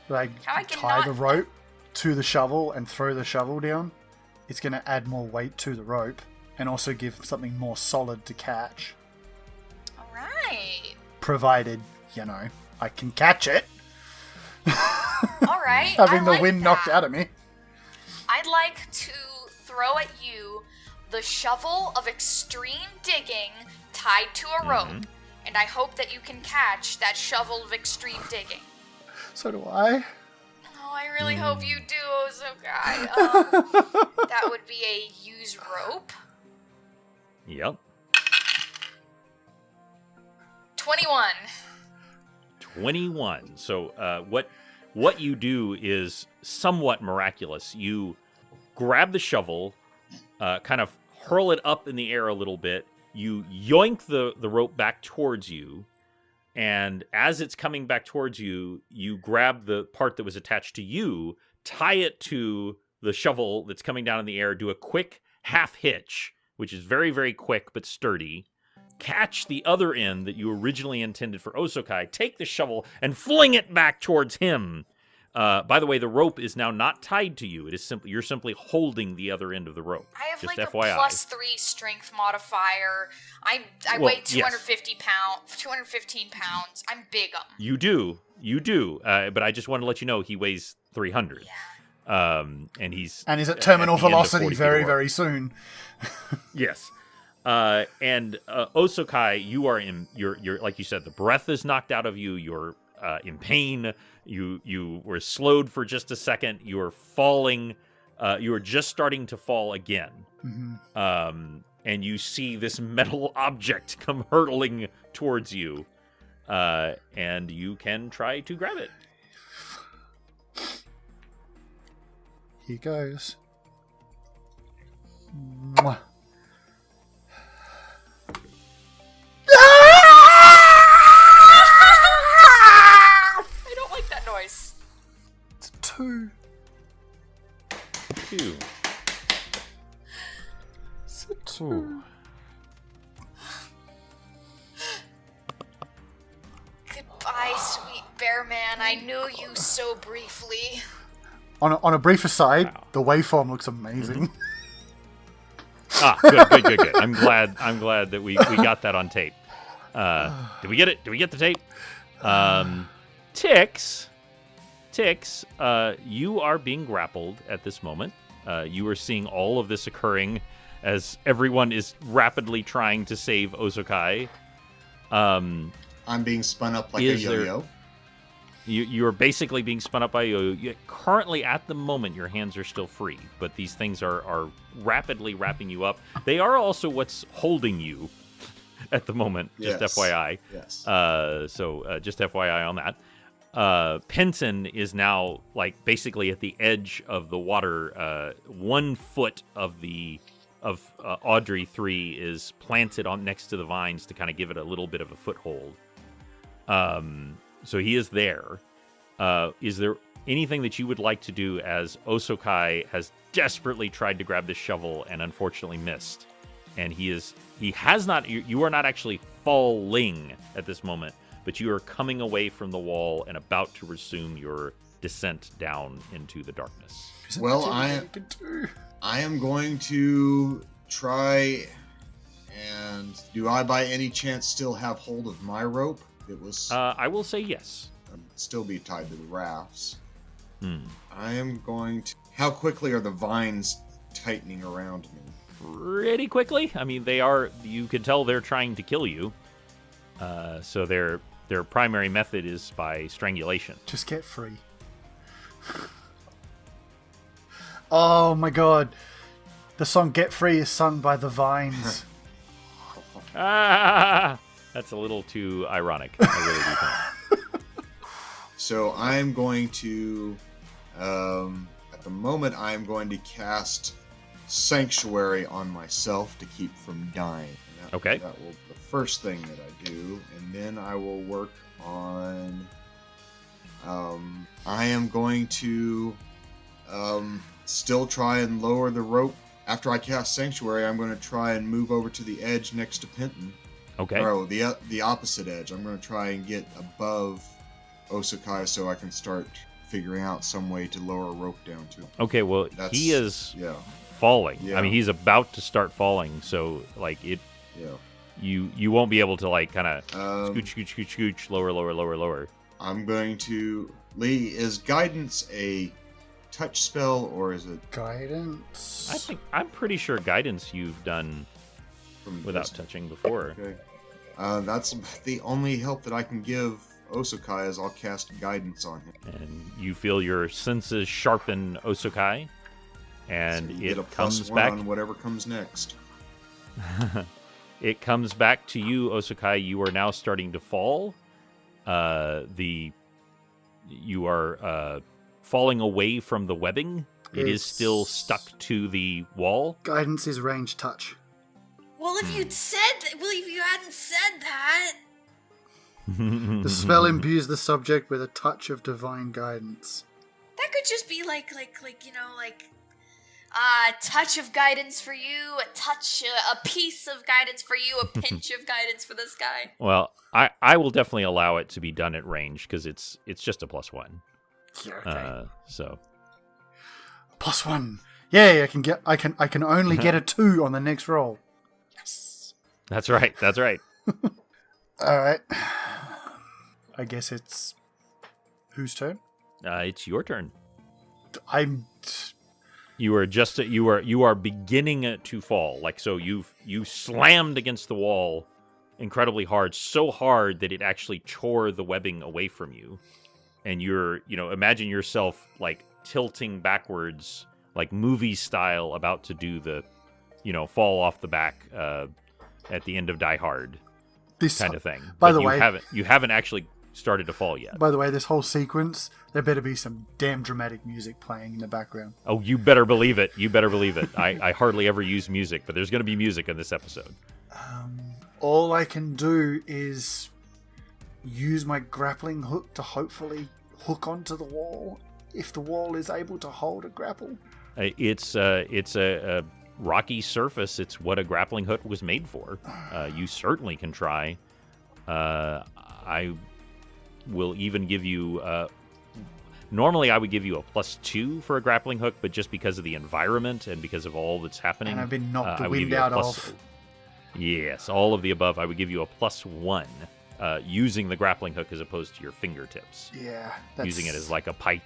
Like, How I can tie not- the rope to the shovel and throw the shovel down. It's going to add more weight to the rope and also give something more solid to catch. All right. Provided, I can catch it. All right. Having I the like wind knocked that. out of me. I'd like to throw at you the shovel of extreme digging tied to a rope, and I hope that you can catch that shovel of extreme digging. So do I. Oh, I really hope you do, Ozokai. That would be a use rope. Yep. 21. 21. So what you do is somewhat miraculous. You grab the shovel, kind of hurl it up in the air a little bit. You yoink the rope back towards you, and as it's coming back towards you, you grab the part that was attached to you, tie it to the shovel that's coming down in the air, do a quick half hitch, which is very, very quick but sturdy. Catch the other end that you originally intended for Osokai, take the shovel, and fling it back towards him. By the way, the rope is now not tied to you. It is you're simply holding the other end of the rope. I have Just like FYI. a +3 strength modifier. I Well, weigh 250 pounds, 215 pounds. I'm big. You do. But I just want to let you know he weighs 300. Yeah. And he's at terminal at the end of velocity 40 feet very, or- very soon. Yes. And Osokai, you are you're like you said, the breath is knocked out of you. You're in pain. You were slowed for just a second. You are falling. You are just starting to fall again. And you see this metal object come hurtling towards you. And you can try to grab it. Here goes. Mwah. I don't like that noise. It's 2. 2. It's a 2. Goodbye, sweet bear man. I knew you so briefly. On a brief aside, Wow. the waveform looks amazing. Good. I'm glad that we got that on tape. Did we get it? Did we get the tape? Tix, you are being grappled at this moment. You are seeing all of this occurring. as everyone is rapidly trying to save Osokai. I'm being spun up like a Is there- yo-yo. You're basically being spun up by yo-yo. Currently, at the moment, your hands are still free, but these things are rapidly wrapping you up. They are also what's holding you at the moment, just Yes. FYI. Yes. So just FYI on that. Penton is now like basically at the edge of the water. 1 foot of Audrey 3 is planted on next to the vines to kind of give it a little bit of a foothold. So he is there. Is there anything that you would like to do as Osokai has desperately tried to grab this shovel and unfortunately missed? And you are not actually falling at this moment, but you are coming away from the wall and about to resume your descent down into the darkness. Well, I am going to try, and do I by any chance still have hold of my rope? It was I will say yes. still be tied to the rafts. Hmm. I am going to... How quickly are the vines tightening around me? Pretty quickly. I mean, they are. You can tell they're trying to kill you. So their primary method is by strangulation. Just get free. Oh my god. The song Get Free is sung by the Vines. Ah, that's a little too ironic. I really do think. So I'm going to... at the moment, I'm going to cast Sanctuary on myself to keep from dying. And Okay. That will be the first thing that I do, and then I will work on... I am going to still try and lower the rope. After I cast Sanctuary, I'm going to try and move over to the edge next to Penton. Okay. Or the opposite edge. I'm going to try and get above Osokai so I can start figuring out some way to lower a rope down to him. Okay. Well, That's- he is Yeah, falling. Yeah. I mean, he's about to start falling. So like it, yeah. you won't be able to like kind of Um, lower. I'm going to... Lee, is Guidance a touch spell, or is it Guidance. I'm pretty sure guidance you've done from without distance? touching before. Okay. That's the only help that I can give Osokai is I'll cast Guidance on him. And you feel your senses sharpen Osokai, and So you get a it plus comes one back. on whatever comes next. It comes back to you, Osokai. You are now starting to fall. You are falling away from the webbing. It is still It's- stuck to the wall. Guidance is range touch. Well, if you'd said, well, if you hadn't said that, The spell imbues the subject with a touch of divine guidance. that could just be like touch of guidance for you, a piece of guidance for you, a pinch of guidance for this guy. Well, I will definitely allow it to be done at range because it's just a +1. Yeah, okay. So +1. Yeah, I can only get a 2 on the next roll. Yes. that's right. That's right. Alright. I guess it's whose turn? It's your turn. I'm You are beginning to fall. Like so, you slammed against the wall incredibly hard, so hard that it actually tore the webbing away from you. And imagine yourself like tilting backwards, like movie style, about to do the, fall off the back at the end of Die Hard this kind of thing. By But the way, you haven't actually started to fall yet. By the way, this whole sequence, there better be some damn dramatic music playing in the background. Oh, you better believe it. You better believe it. I hardly ever use music, but there's going to be music in this episode. All I can do is use my grappling hook to hopefully hook onto the wall, if the wall is able to hold a grapple. It's a rocky surface. It's what a grappling hook was made for. You certainly can try. I will even give you... normally, I would give you a +2 for a grappling hook, but just because of the environment and because of all that's happening... And I've been knocked the I would give wind you a out plus- of. Yes, all of the above. I would give you a +1 using the grappling hook as opposed to your fingertips. Yeah, that's... Using it as like a pipe.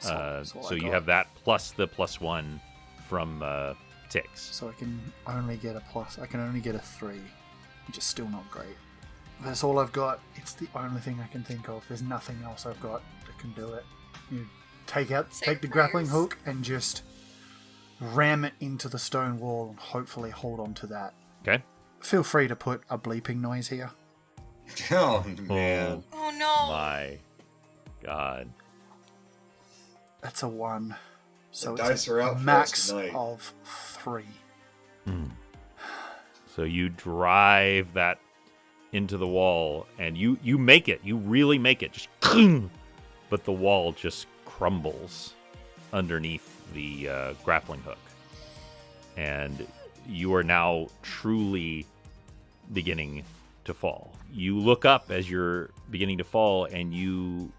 That's all I So you got. have that plus the +1 from ticks. So I can only get a plus. I can only get a 3, which is still not great. That's all I've got. It's the only thing I can think of. There's nothing else I've got that can do it. You take the grappling hook and just ram it into the stone wall and hopefully hold on to that. Okay. Feel free to put a bleeping noise here. Oh, man. Oh no. My God. That's a 1. So The it's dice a are out for us max tonight. of 3. So you drive that into the wall, and you make it. You really make it. Just but the wall just crumbles underneath the grappling hook. And you are now truly beginning to fall. You look up as you're beginning to fall, and you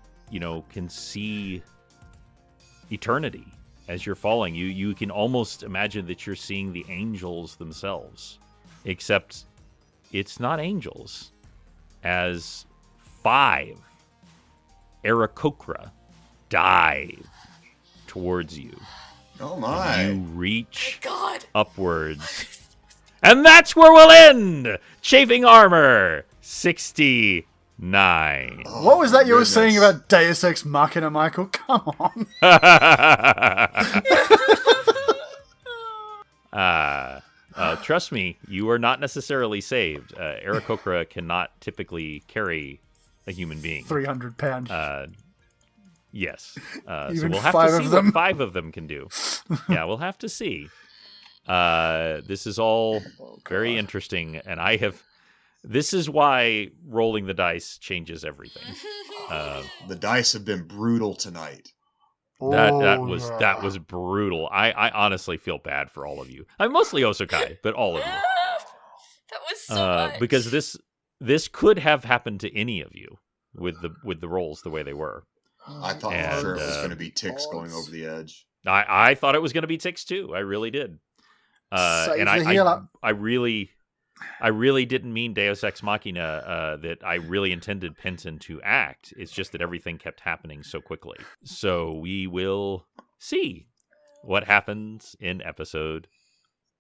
can see eternity as you're falling. You can almost imagine that you're seeing the angels themselves, except it's not angels, as 5 Aarakocra dive towards you. Oh, my. You reach God. upwards. And that's where we'll end Chafing Armor 69. Oh, What was that you were goodness. saying about Deus Ex Machina, Michael? Come on. Trust me, you are not necessarily saved. Aarakocra cannot typically carry a human being. 300 pounds. Yes. So Even we'll have 5 to of see them? what 5 of them can do. Yeah, we'll have to see. This is all very interesting, and this is why rolling the dice changes everything. The dice have been brutal tonight. That was brutal. I honestly feel bad for all of you. I'm mostly Osokai, but all of you. That was so much. Because this could have happened to any of you with the rolls the way they were. I thought And, for sure it was going to be ticks going over the edge. I thought it was going to be ticks too. I really did. Save And the healer. I really didn't mean Deus Ex Machina, that I really intended Penton to act. It's just that everything kept happening so quickly. So we will see what happens in episode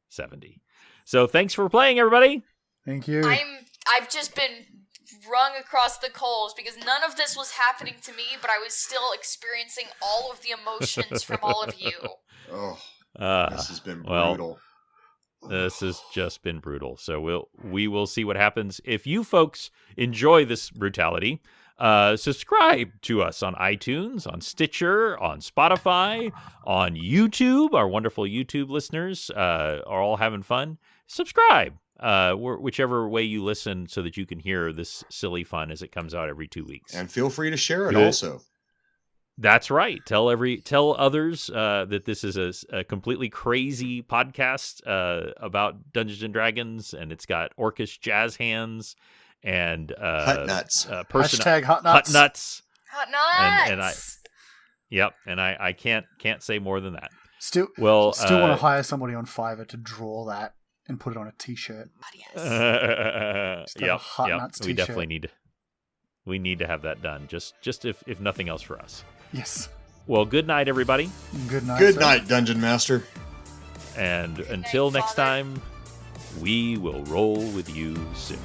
70. So thanks for playing, everybody. Thank you. I've just been wrung across the coals because none of this was happening to me, but I was still experiencing all of the emotions from all of you. Oh, this has been well, brutal. This has just been brutal. So we will see what happens. If you folks enjoy this brutality, subscribe to us on iTunes, on Stitcher, on Spotify, on YouTube. Our wonderful YouTube listeners are all having fun. Subscribe, whichever way you listen, so that you can hear this silly fun as it comes out every 2 weeks. And feel free to share it Good. also. That's right. Tell others that this is a completely crazy podcast about Dungeons and Dragons, and it's got orcish jazz hands and Hut nuts. Hashtag hot nuts. Hut nuts. Hot nuts! And I can't say more than that. Still Well, want to hire somebody on Fiverr to draw that and put it on a t-shirt. God, yes. Just have a Hot Nuts We t-shirt. definitely need to have that done. Just if nothing else for us. Yes. Well, good night, everybody. Good night. Good sir. night, Dungeon Master. And Good until night, next Father. time, we will roll with you soon.